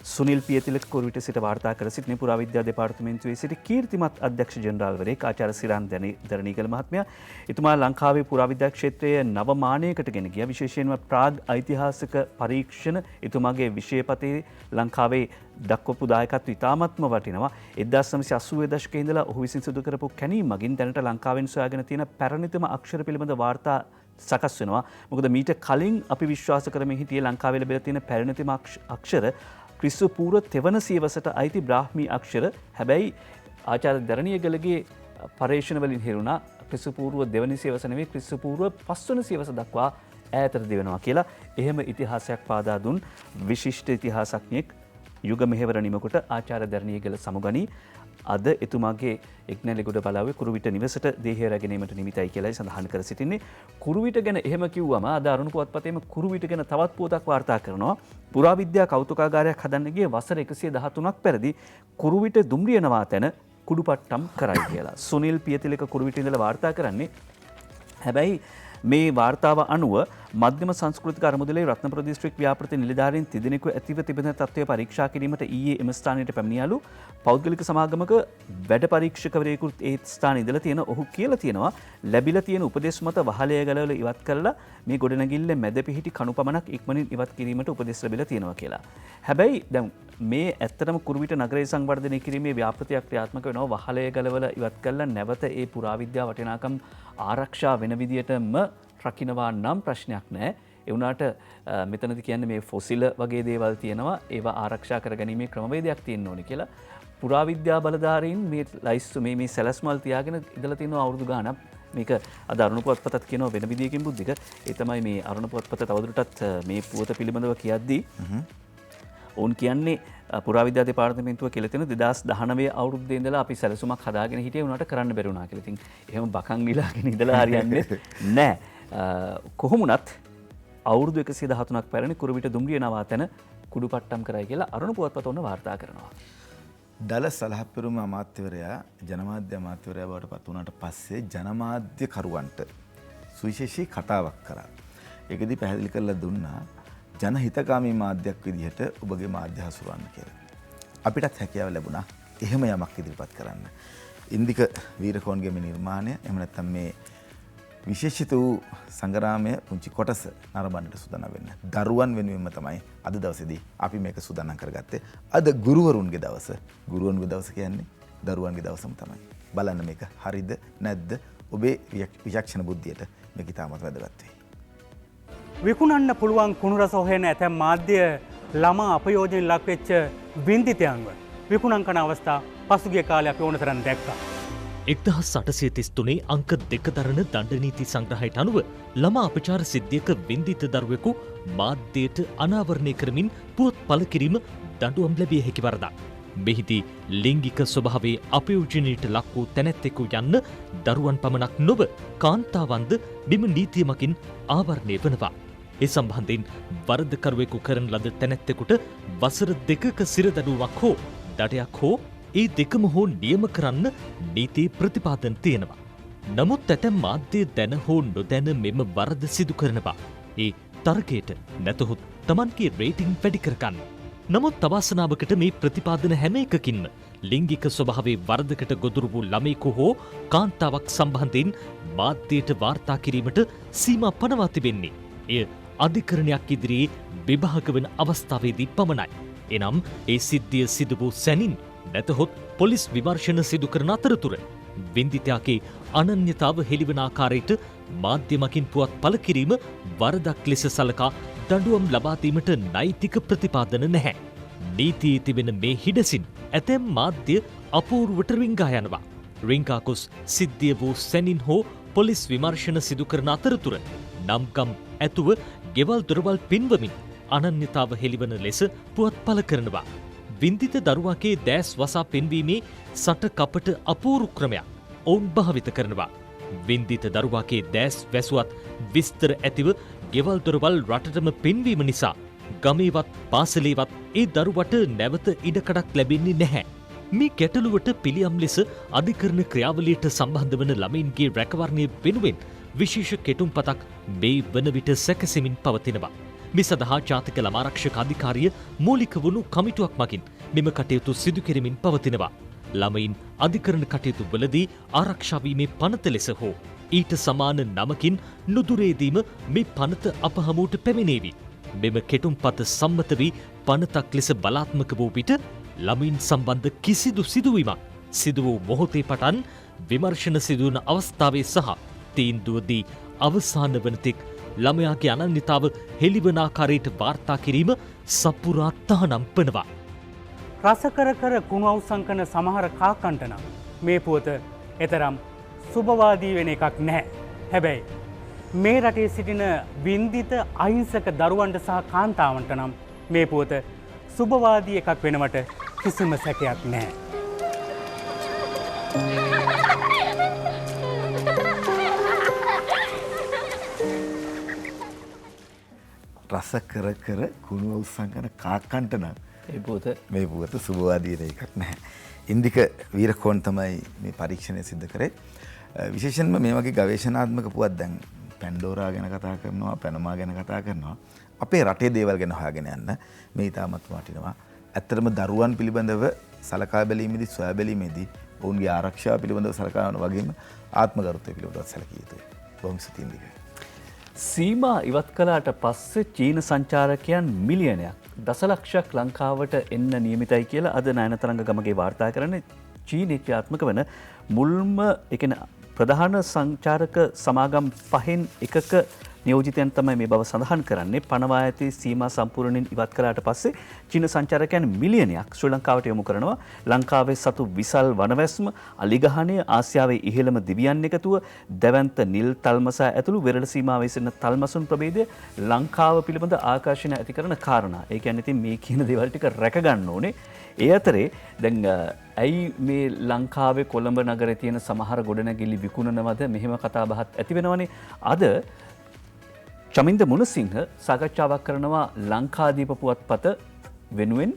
S2: සුනිල් පියතිලක කුරුවිට සිට වාර්තා කර සිටින පුරාවිද්‍යා දෙපාර්තමේන්තුවේ සිට කීර්තිමත් අධ්‍යක්ෂ ජෙනරාල්වරයෙක් ආචාර්ය සිරාන් දැරණියගල මහත්මයා එතුමා ලංකාවේ පුරාවිද්‍යා ක්ෂේත්‍රයේ නව මානයකට ගෙන ගියා. විශේෂයෙන්ම ප්‍රාග් ඓතිහාසික පරීක්ෂණ එතුමාගේ විෂයපතේ ලංකාවේ දක්වපු දායකත්වය ඉතාමත්ම වටිනවා. 1980 දශකයේ ඉඳලා ඔහු විසින් සිදු කරපු කැණීම් මගින් දැනට ලංකාවෙන් සොයාගෙන තියෙන පැරණිතම අක්ෂර පිළිබඳ වාර්තා සකස් වෙනවා. මොකද මීට කලින් අපි විශ්වාස කරමින් හිටියේ ලංකාවේ ලැබිලා තියෙන පැරණිතම අක්ෂර ක්‍රිස්තු පූර්ව තෙවන සියවසට අයිති බ්‍රාහ්මී අක්ෂර. හැබැයි ආචාර්ය දැරණියගලගේ පර්යේෂණ වලින් හෙරුණා ක්‍රිස්තු පූර්ව දෙවනි සියවස නෙවෙයි ක්‍රිස්තු පූර්ව පස්වන සියවස දක්වා ඈතට දිවෙනවා කියලා එහෙම ඉතිහාසයක් පාදා දුන් විශිෂ්ට ඉතිහාසඥයෙක් යුග මෙහෙවර නිමකොට ආචාර්ය දැරණියගල සමුගනී අද එතුමාගේ එක්නැලිගොඩ බලාවේ කුරුවිට නිවසට දේහය රැගෙනීමට නිමිතයි කියලායි සඳහන් කර සිටින්නේ. කුරුවිට ගැන එහෙම කිව්වම අද අරුණ පුවත්පතේම කුරුවිට ගැන තවත් පුවතක් වාර්තා කරනවා. පුරාවිද්‍යා කෞතුකාගාරයක් හදන්න ගිය වසර 113ක් පෙරදී කුරුවිට දුම්රිය නවාතැන කුඩුපට්ටම් කරයි කියලා. සුනිල් පියතිලක කුරුවිට ඉඳලා වාර්තා කරන්නේ. හැබැයි මේ වාර්තාව අනුව මධ්‍යම සංස්කෘතික අරමුදලේ රත්නපුර දිස්ත්‍රික් ව්‍යාපෘති නිලධාරීන් තිදෙනෙකු ඇතිව තිබෙන තත්ත්වය පරීක්ෂා කිරීමට ඊයේ එම ස්ථානයට පැමිණියාලු. පෞද්ගලික සමාගමක වැඩ පරීක්ෂකවරයෙකුත් ඒ ස්ථානයේ ඉඳලා තියෙන ඔහු කියලා තියෙනවා ලැබිලා තියෙන උපදෙස් මත වහලය ගලවලා ඉවත් කරලා මේ ගොඩනැගිල්ල මැද පිහිටි කණු පමණක් ඉක්මනින් ඉවත් කිරීමට උපදෙස් ලැබිලා තියෙනවා කියලා. හැබැයි දැන් මේ ඇත්තටම කුරුවිට නගරය සංවර්ධනය කිරීමේ ව්‍යාපෘතියක් ක්‍රියාත්මක වෙනවා. වහලය ගලවලා ඉවත් කරලා නැවත ඒ පුරාවිද්‍යා වටිනාකම් ආරක්ෂා වෙන විදියටම රකින්නවා නම් ප්‍රශ්නයක් නැහැ. ඒ වුණාට මෙතනදි කියන්නේ මේ ෆොසිල වගේ දේවල් තියෙනවා. ඒවා ආරක්ෂා කරගැනීමේ ක්‍රමවේදයක් තියෙන්න ඕනේ කියලා. පුරාවිද්‍යා බලධාරීන් මේ ලයිස්තු මේ සැලැස්මල් තියාගෙන ඉඳලා තියෙනවා අවුරුදු ගාණක්. මේක අද අරුණ පුවත්පතත් කියනවා වෙන විදියකින් බුද්ධික. ඒ තමයි මේ අරුණ පුවත්පත තවදුරටත් මේ පුවත පිළිබඳව කියද්දී ඔවුන් කියන්නේ පුරාවිද්‍යා දෙපාර්තමේන්තුව කියලා තියෙන 2019 අවුරුද්දේ ඉඳලා අපි සැලසුමක් හදාගෙන හිටියේ උනාට කරන්න බැරි වුණා කියලා. ඉතින් එහෙම බකන් ගිලාගෙන ඉඳලා හරියන්නේ නැහැ. කොහොමුණත් අවුරුදු 113ක් පැරණි කුරුවිට දුම්රිය නවාතැන කුඩුපට්ටම් කරයි කියලා අරුණ පුවත්පත ඔන්න වාර්තා කරනවා.
S1: දල සලහපෙරුම අමාත්‍යවරයා ජනමාධ්‍ය අමාත්‍යවරයා බවට පත් වුණාට පස්සේ ජනමාධ්‍යකරුවන්ට සුවිශේෂී කතාවක් කරා. ඒකෙදි පැහැදිලි කරලා දුන්නා ජනහිතකාමී මාධ්‍යයක් විදිහට ඔබගේ මාධ්‍ය හසුරවන්න කියලා. අපිටත් හැකියාව ලැබුණා එහෙම යමක් ඉදිරිපත් කරන්න. ඉන්දික වීරකෝන්ගේ මේ නිර්මාණය එහෙම නැත්නම් මේ විශේෂිත වූ සංග්‍රාමය පුංචි කොටස නරඹන්නට සූදානම් වෙන්න. දරුවන් වෙනුවෙන්ම තමයි අද දවසේදී අපි මේක සූදානම් කරගත්තේ. අද ගුරුවරුන්ගේ දවස. ගුරුවරුන්ගේ දවස කියන්නේ දරුවන්ගේ දවසම තමයි. බලන්න මේක හරිද නැද්ද? ඔබේ විචක්ෂණ බුද්ධියට මේක ඉතාමත් වැදගත් වෙයි.
S3: විකුණන්න පුළුවන් කුණු රස හොයන ඇතැම් මාධ්‍ය ළමා අපයෝජනෙන් ලක්වෙච්ච බින්දිතයන්ව විකුණන් කරන අවස්ථා පසුගිය කාලේ අපි ඕන තරම් දැක්කා.
S4: 1833 අංක 2 දරන දණ්ඩනීති සංග්‍රහයට අනුව ළමා අපචාර සිද්ධියක වින්දිත දරුවෙකු මාධ්‍යයට අනාවරණය කරමින් පුවත් පළ කිරීම දඬුවම් ලැබිය හැකි වරදක්. මෙහිදී ලිංගික ස්වභාවයේ අපයෝජනයට ලක් වූ තැනැත්තෙකු යන්න දරුවන් පමණක් නොව කාන්තාවන්ද බිම නීතිය මකින් ආවරණය වනවා. ඒ සම්බන්ධයෙන් වරදකරුවෙකු කරන ලද තැනැත්තෙකුට වසර 2ක සිරදඬුවමක් හෝ දඩයක් හෝ ඒ දෙකම හෝ නියම කරන්න නීතියේ ප්‍රතිපාදන තියෙනවා. නමුත් ඇතැම් මාධ්‍ය දැන හෝ නොදැන මෙම වරද සිදු කරනවා. ඒ තරගයට නැතහොත් Tamanගේ රේටිං වැඩි කරගන්න. නමුත් අවාසනාවකට මේ ප්‍රතිපාදන හැම එකකින්ම ලිංගික ස්වභාවයේ වරදකට ගොදුරු වූ ළමයෙකු හෝ කාන්තාවක් සම්බන්ධයෙන් මාධ්‍යයට වාර්තා කිරීමට සීමා පනවා තිබෙන්නේ. එය අධිකරණයක් ඉදිරියේ විභාග වන අවස්ථාවේදී පමණයි. එනම් ඒ සිද්ධිය සිදු වූ සැනින් නැතහොත් පොලිස් විමර්ශන සිදු කරන අතරතුර වින්දිතයාගේ අනන්‍යතාව හෙළිවන ආකාරයට මාධ්‍ය මකින් පුවත් පළ කිරීම වරදක් ලෙස සලකා දඬුවම් ලබා දීමට නෛතික ප්‍රතිපාදන නැහැ. නීතියේ තිබෙන මේ හිඩසින් ඇතැම් මාධ්‍ය අපූර්වට රිංගා යනවා. රිංගා ගොස් සිද්ධිය වූ සැනින් හෝ පොලිස් විමර්ශන සිදු කරන අතරතුර නම්කම් ඇතුව ගෙවල් දොරවල් පින්වමින් අනන්‍යතාව හෙළිවන ලෙස පුවත් පළ කරනවා. වින්දිත දරුවාගේ දෑස් වසා පෙන්වීමේ සට කපට අපූරු ක්‍රමයක් ඔවුන් භාවිත කරනවා. වින්දිත දරුවාගේ දෑස් වැසුවත් විස්තර ඇතිව ගෙවල් දොරවල් රටටම පෙන්වීම නිසා ගමේවත් පාසලේවත් ඒ දරුවට නැවත ඉඩකඩක් ලැබෙන්නේ නැහැ. මේ ගැටලුවට පිළියම් ලෙස අධිකරණ ක්‍රියාවලියට සම්බන්ධ වන ළමයින්ගේ රැකවරණය වෙනුවෙන් විශේෂ කෙටුම්පතක් මේ වන විට සැකසෙමින් පවතිනවා. මේ සඳහා ජාතික ළමාරක්ෂක අධිකාරිය මූලික වුණු කමිටුවක් මගින් මෙම කටයුතු සිදු කෙරෙමින් පවතිනවා. ළමයින් අධිකරණ කටයුතු වලදී ආරක්ෂා වීමේ පනත ලෙස හෝ ඊට සමාන නමකින් නුදුරේදීම මේ පනත අප හමුවට පැමිණේවි. මෙම කෙටුම්පත සම්මත වී පනතක් ලෙස බලාත්මක වූ විට ළමයින් සම්බන්ධ කිසිදු සිදුවීමක් සිදු වූ මොහොතේ පටන් විමර්ශන සිදුවන අවස්ථාවේ සහ තීන්දුවදී අවසාන වන තෙක් ළමයාගේ අනන්‍යතාව හෙළිවන ආකාරයට වාර්තා කිරීම සපුරා තහනම් වනවා.
S3: රසකර කර කුණු අවසන් කරන සමහර කාකන්ට නම් මේ පුවත එතරම් සුභවාදී වෙන එකක් නැහැ. හැබැයි මේ රටේ සිටින වින්දිත අහිංසක දරුවන්ට සහ කාන්තාවන්ට නම් මේ පුවත සුභවාදී එකක් වෙනවට කිසිම සැකයක් නැහැ.
S1: රස කර කර කුණු අවසන් කරන කාකන්ට නම් මේ පුවත සුභවාදී එකක් නැහැ. ඉන්දික වීරකෝන් තමයි මේ පරීක්ෂණය සිදු කරේ. විශේෂයෙන්ම මේ වගේ ගවේෂණාත්මක පුවත් දැන් පැන්ඩෝරා ගැන කතා කරනවා, පැනමා ගැන කතා කරනවා. අපේ රටේ දේවල් ගැන හොයාගෙන යන්න මේ ඉතාමත් වටිනවා. ඇත්තටම දරුවන් පිළිබඳව සලකා බැලීමේදී, සොයා බැලීමේදී ඔවුන්ගේ ආරක්ෂාව පිළිබඳව සලකා යන වගේම ආත්ම ගරුත්වය පිළිබඳව සැලකිය යුතුයි. බොහොම ස්තුතියි ඉන්දික.
S2: සීමා ඉවත් කළාට පස්සේ චීන සංචාරකයන් මිලියනයක් දසලක්ෂයක් ලංකාවට එන්න නියමිතයි කියලා අද නයනතරංග ගමගේ වාර්තා කරන්නේ චීනයේ ක්‍රියාත්මක වන මුල්ම ප්‍රධාන සංචාරක සමාගම් 5න් එකක නියෝජිතයන් තමයි මේ බව සඳහන් කරන්නේ. පනවා ඇති සීමා සම්පූර්ණයෙන් ඉවත් කළාට පස්සේ චීන සංචාරකයන් මිලියනයක් ශ්‍රී ලංකාවට යොමු කරනවා. ලංකාවේ සතු විසල් වනවැස්ම, අලිගහණය, ආසියාවේ ඉහළම දිවියන් එකතුව, දැවැන්ත නිල් තල්මසා ඇතුළු වෙරළ සීමාවේ සිටින තල්මසුන් ප්‍රභේදය ලංකාව පිළිබඳ ආකර්ෂණ ඇති කරන කාරණා. ඒ කියන්නේ ඉතින් මේ කියන දේවල් ටික රැක ගන්න ඕනේ. ඒ අතරේ දැන් ඇයි මේ ලංකාවේ කොළඹ නගරේ තියෙන සමහර ගොඩනැගිලි විකුණනවද මෙහෙම කතා බහත් ඇති වෙනවනේ. අද චමින්ද මුණසිංහ සාකච්ඡාවක් කරනවා ලංකාදීප පුවත්පත වෙනුවෙන්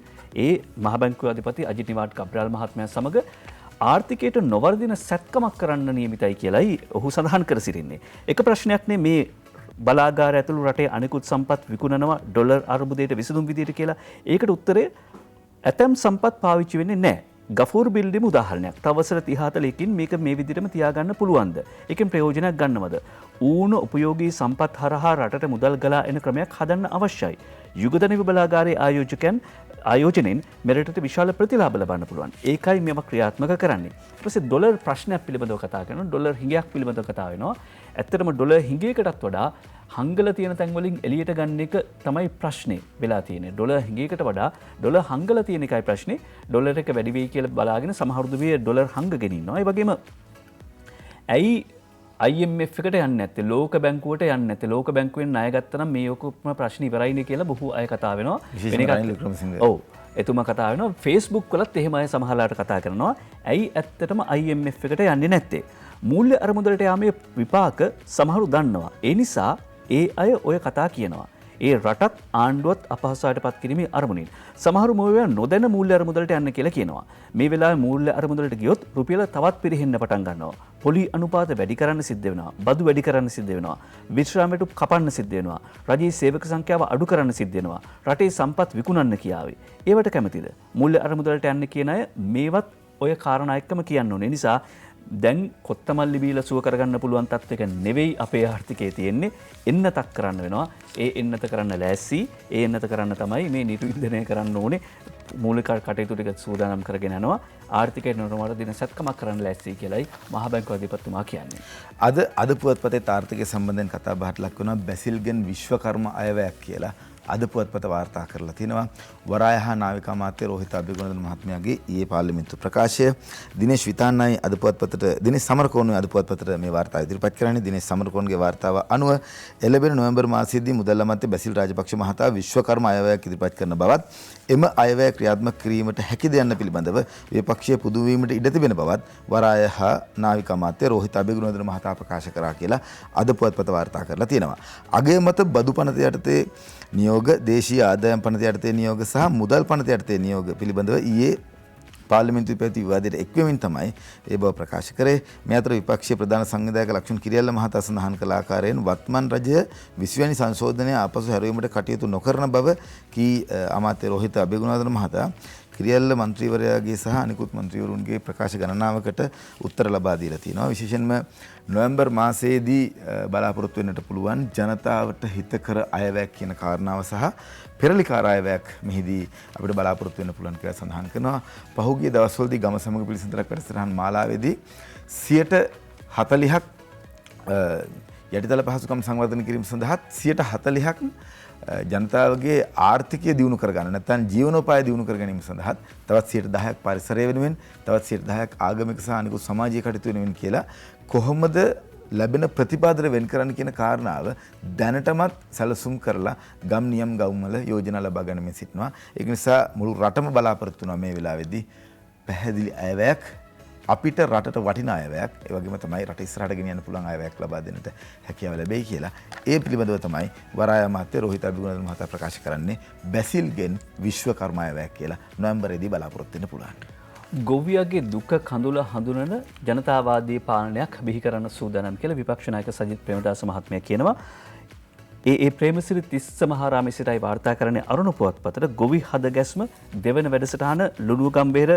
S2: ඒ මහ බැංකුවේ අධිපති අජිත් නිවාඩ් කබ්‍රාල් මහත්මයා සමග ආර්ථිකයට නොවර්ධින සැත්කමක් කරන්න නියමිතයි කියලායි ඔහු සඳහන් කර සිටින්නේ. එක ප්‍රශ්නයක් නේ මේ බලාගාර ඇතුළු රටේ අනිකුත් සම්පත් විකුණනවා ඩොලර් අර්බුදයට විසඳුම් විදියට කියලා. ඒකට උත්තරේ ඇතැම් සම්පත් පාවිච්චි වෙන්නේ නැහැ. ගෆූර් බිල්ඩිම උදාහරණයක්. තව වසර 30-40කින් මේක මේ විදිහටම තියාගන්න පුළුවන්ද? ඒකෙන් ප්‍රයෝජනයක් ගන්නවද? ඌන උපයෝගී සම්පත් හරහා රටට මුදල් ගලා එන ක්‍රමයක් හදන්න අවශ්‍යයි. යුගධන බලාගාරයේ ආයෝජනයෙන් මෙරටට විශාල ප්‍රතිලාභ ලබන්න පුළුවන්. ඒකයි මේව ක්‍රියාත්මක කරන්නේ. ඊට පස්සේ ඩොලර් ප්‍රශ්නයක් පිළිබඳව කතා කරනවා. ඩොලර් හිඟයක් පිළිබඳව කතා වෙනවා. ඇත්තටම ඩොලර් හිඟයකටත් වඩා හංගල තියෙන තැන් වලින් එළියට ගන්න එක තමයි ප්‍රශ්නේ වෙලා තියෙන්නේ. ඩොලර් හිඟයකට වඩා ඩොලර් හංගල තියෙන එකයි ප්‍රශ්නේ. ඩොලර් එක වැඩි වෙයි කියලා බලාගෙන සමහරුදු විය ඩොලර් හංගගෙන ඉන්නවා. ඒ වගේම ඇයි IMF එකට යන්නේ නැත්තේ? ලෝක බැංකුවට යන්නේ නැත්තේ? ලෝක බැංකුවෙන් ණය ගත්තා නම් මේ ඔක්කොම ප්‍රශ්න ඉවරයිනේ කියලා බොහෝ අය කතා වෙනවා. ඔව්. එතුමා කතා වෙනවා. Facebook වලත් එහෙම අය සමහරලාට කතා කරනවා. ඇයි ඇත්තටම IMF එකට යන්නේ නැත්තේ? මූල්‍ය අරමුදලට යාමේ විපාක සමහරු දන්නවා. ඒ නිසා ඒ අය ඔය කතා කියනවා. ඒ රටත් ආණ්ඩුවත් අපහසුතාවයට පත් කිරීමේ අරමුණින්. සමහරු මොනවා නොදැන මූල්‍ය අරමුදලට යන්න කියලා කියනවා. මේ වෙලාවේ මූල්‍ය අරමුදලට ගියොත් රුපියල තවත් පිරෙහෙන්න පටන් ගන්නවා. පොලි අනුපාත වැඩි කරන්න සිද්ධ වෙනවා. බදු වැඩි කරන්න සිද්ධ වෙනවා. විශ්‍රාම වැටුප් කපන්න සිද්ධ වෙනවා. රජයේ සේවක සංඛ්‍යාව අඩු කරන්න සිද්ධ වෙනවා. රටේ සම්පත් විකුණන්න කියාවේ. ඒවට කැමතිද? මූල්‍ය අරමුදලට යන්න කියන අය මේවත් ඔය කාරණා එක්කම කියන්න ඕනේ. නිසා දැන් කොත්තමල්ලි බීලා සුව කරගන්න පුළුවන් තත්ත්වයක නෙවෙයි අපේ ආර්ථිකයේ තියෙන්නේ. එන්නතක් කරන්න වෙනවා. ඒ එන්නත කරන්න ලෑස්ති. ඒ එන්නත කරන්න තමයි මේ නිර්වින්දනය කරන්න ඕනේ. මූලික කටයුතු ටික සූදානම් කරගෙන යනවා. ආර්ථිකය නොරමර දින සැත්කමක් කරන්න ලෑස්ති කියලායි මහ බැංකුව අධිපතිතුමා කියන්නේ.
S1: අද පුවත්පතේ ආර්ථිකය සම්බන්ධයෙන් කතා බහට ලක් වෙනවා බැසිල්ගෙන් විශ්වකර්ම අයවැයක් කියලා. අද පුවත්පත වාර්තා කරලා තිනවා වරාය හා නාවික අමාත්‍ය රෝහිත අබේගුණදන මහත්මයාගේ ඊයේ පාර්ලිමේන්තු ප්‍රකාශය. දිනේෂ් විතාන්නයි අද පුවත්පතට දිනේෂ් සමරකෝණේ අද පුවත්පතට මේ වාර්තාව ඉදිරිපත් කරන්නේ. දිනේෂ් සමරකෝණගේ වාර්තාව අනුව එළඹෙන නොවැම්බර් මාසයේදී මුදල් අමාත්‍ය බැසිල් රාජපක්ෂ මහතා විශ්වකර්ම අයවැයක් ඉදිරිපත් කරන බවත් එම අයවැය ක්‍රියාත්මක කිරීමට හැකිද යන්න පිළිබඳව විපක්ෂයේ පුදුවීමට ඉඩ තිබෙන බවත් වරාය හා නාවික අමාත්‍ය රෝහිත අබේගුණදන මහතා ප්‍රකාශ කරා කියලා අද පුවත්පත වාර්තා කරලා තියෙනවා. අගය මත බදු පනත යටතේ නියෝග දේශීය ආදායම් පනත යටතේ නියෝග සහ මුදල් පනත යටතේ නියෝග පිළිබඳව ඊයේ පාර්ලිමේන්තුවේ පැවති විවාදයට එක්වෙමින් තමයි ඒ බව ප්‍රකාශ කරේ. මේ අතර විපක්ෂීය ප්‍රධාන සංවිධායක ලක්ෂ්මන් කිරියල්ල මහතා සඳහන් කළ ආකාරයෙන් වත්මන් රජය 20 වැනි සංශෝධනය ආපසු හැරවීමට කටයුතු නොකරන බව කී අමාත්‍ය රෝහිත අබේගුණාධර මහතා කිරියල්ල මන්ත්‍රීවරයාගේ සහ අනිකුත් මන්ත්‍රීවරුන්ගේ ප්‍රකාශ ගණනාවකට උත්තර ලබා දීලා තිනවා. විශේෂයෙන්ම නොවැම්බර් මාසයේදී බලාපොරොත්තු වෙන්නට පුළුවන් ජනතාවට හිතකර අයවැයක් කියන කාරණාව සහ පෙරලිකාර අයවැයක් මෙහිදී අපිට බලාපොරොත්තු වෙන්න පුළුවන් කියලා සඳහන් කරනවා. පහුගිය දවස්වලදී ගම සමග පිළිසඳරක් වැඩසටහන් මාලාවේදී 40ක් යටිතල පහසුකම් සංවර්ධනය කිරීම සඳහා 40ක් ජනතාවගේ ආර්ථිකය දියුණු කරගන්න නැත්නම් ජීවනෝපාය දියුණු කර ගැනීම සඳහා තවත් 10%ක් පරිසරය වෙනුවෙන් තවත් 10%ක් ආගමික සහ අනිකුත් සමාජීය කටයුතු වෙනුවෙන් කියලා කොහොමද ලැබෙන ප්‍රතිපාදන වෙන් කරන්න කියන කාරණාව දැනටමත් සැලසුම් කරලා ගම් නියම් ගම්වල යෝජනා ලබා ගන්නමින් සිටිනවා. ඒක නිසා මුළු රටම බලාපොරොත්තු වෙනවා මේ වෙලාවේදී පැහැදිලි අයවැයක් අපිට රටට වටින අයවැයක් ඒ වගේම තමයි රට ඉස්සරහට ගෙනියන්න පුළුවන් අයවැයක් ලබා දෙන්නට හැකියාව ලැබෙයි කියලා. ඒ පිළිබඳව තමයි වරාය අමාත්‍ය රෝහිත අබේගුණදන මහතා ප්‍රකාශ කරන්නේ බැසිල්ගෙන් විශ්වකර්ම අයවැයක් කියලා නොවැම්බරේදී බලාපොරොත්තු වෙන්න පුළුවන්.
S2: ගොවියගේ දුක කඳුල හඳුනන ජනතාවාදී පාලනයක් බිහි කරන්න සූදානම් කියලා විපක්ෂ නායක සජිත් ප්‍රේමදාස මහත්මයා කියනවා. ඒ ප්‍රේමසිරි තිස්ස මහාරාමයේ සිටයි වාර්තා කරන්නේ අරුණ පුවත්පතට ගොවි හද ගැස්ම දෙවන වැඩසටහන ලුණුවගම්බේර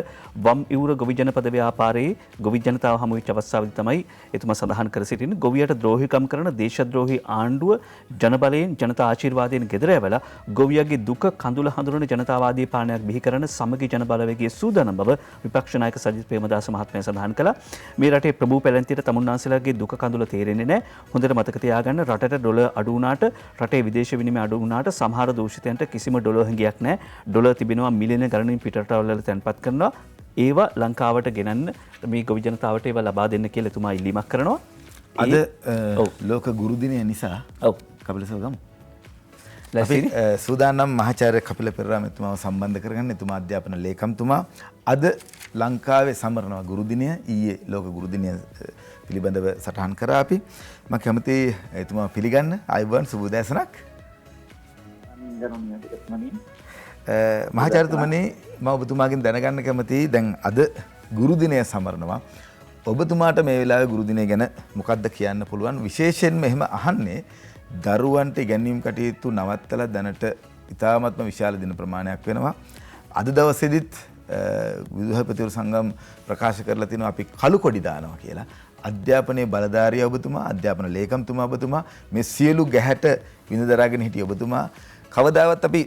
S2: වම් ඉවුර ගොවි ජනපද ව්‍යාපාරයේ ගොවි ජනතාව හමු වෙච්ච අවස්ථාවේදී තමයි එතුමා සඳහන් කර සිටින්නේ ගොවියට ද්‍රෝහිකම් කරන දේශද්‍රෝහී ආණ්ඩුව ජනබලයෙන් ජනතා ආශිර්වාදයෙන් ගෙදර ඇවලා ගොවියගේ දුක කඳුල හඳුනන ජනතාවාදී පාලනයක් බිහි කරන සමගි ජන බලවේගයේ සූදානම් බව විපක්ෂ නායක සජිත් ප්‍රේමදාස මහත්මයා සඳහන් කළා. මේ රටේ ප්‍රභූ පැලැන්තියට තමුන්නාන්සේලාගේ දුක කඳුල තේරෙන්නේ නැහැ. හොඳට මතක තියාගන්න රටට ඩොලර් අඩු වුණාට රටේ විදේශ විනිමය අඩු වුණාට සමහර දූෂිතයන්ට කිසිම ඩොලර් හැඟියක් නැහැ. ඩොලර් තිබෙනවා මිලියන ගණනින් පිටරටවල තැන්පත් කරනවා. ඒවා ලංකාවට ගෙනන්න මේ ගොවි ජනතාවට ඒවා ලබා දෙන්න කියලා එතුමා ඉල්ලීමක් කරනවා.
S1: අද ලෝක ගුරු දිනය නිසා කපිලසව ගමු. සූදානම් මහාචාර්ය කපිල පෙරේරා එතුමාව සම්බන්ධ කරගන්න එතුමා අධ්‍යාපන ලේකම්තුමා අද ලංකාවේ සමරනවා ගුරු දිනය. ඊයේ ලෝක ගුරු දිනය පිළිබඳව සටහන් කරා අපි. මම කැමති එතුමා පිළිගන්න ආයුබෝවන් සුබ උදෑසනක්. මහාචාර්යතුමනි මම ඔබතුමාගෙන් දැනගන්න කැමතියි දැන් අද ගුරු දිනය සමරනවා. ඔබතුමාට මේ වෙලාවේ ගුරු දිනය ගැන මොකක්ද කියන්න පුළුවන්? විශේෂයෙන්ම එහෙම අහන්නේ දරුවන්ට ඉගැන්වීම් කටයුතු නවත්තලා දැනට ඉතාමත්ම විශාල දින ප්‍රමාණයක් වෙනවා. අද දවසේදීත් විදුහල්පතිවරු සංගම් ප්‍රකාශ කරලා තිනවා අපි කළු කොඩි දානවා කියලා. අධ්‍යාපනයේ බලධාරියා ඔබතුමා, අධ්‍යාපන ලේකම්තුමා ඔබතුමා, මේ සියලු ගැහැට විඳ දරාගෙන හිටිය ඔබතුමා කවදාවත් අපි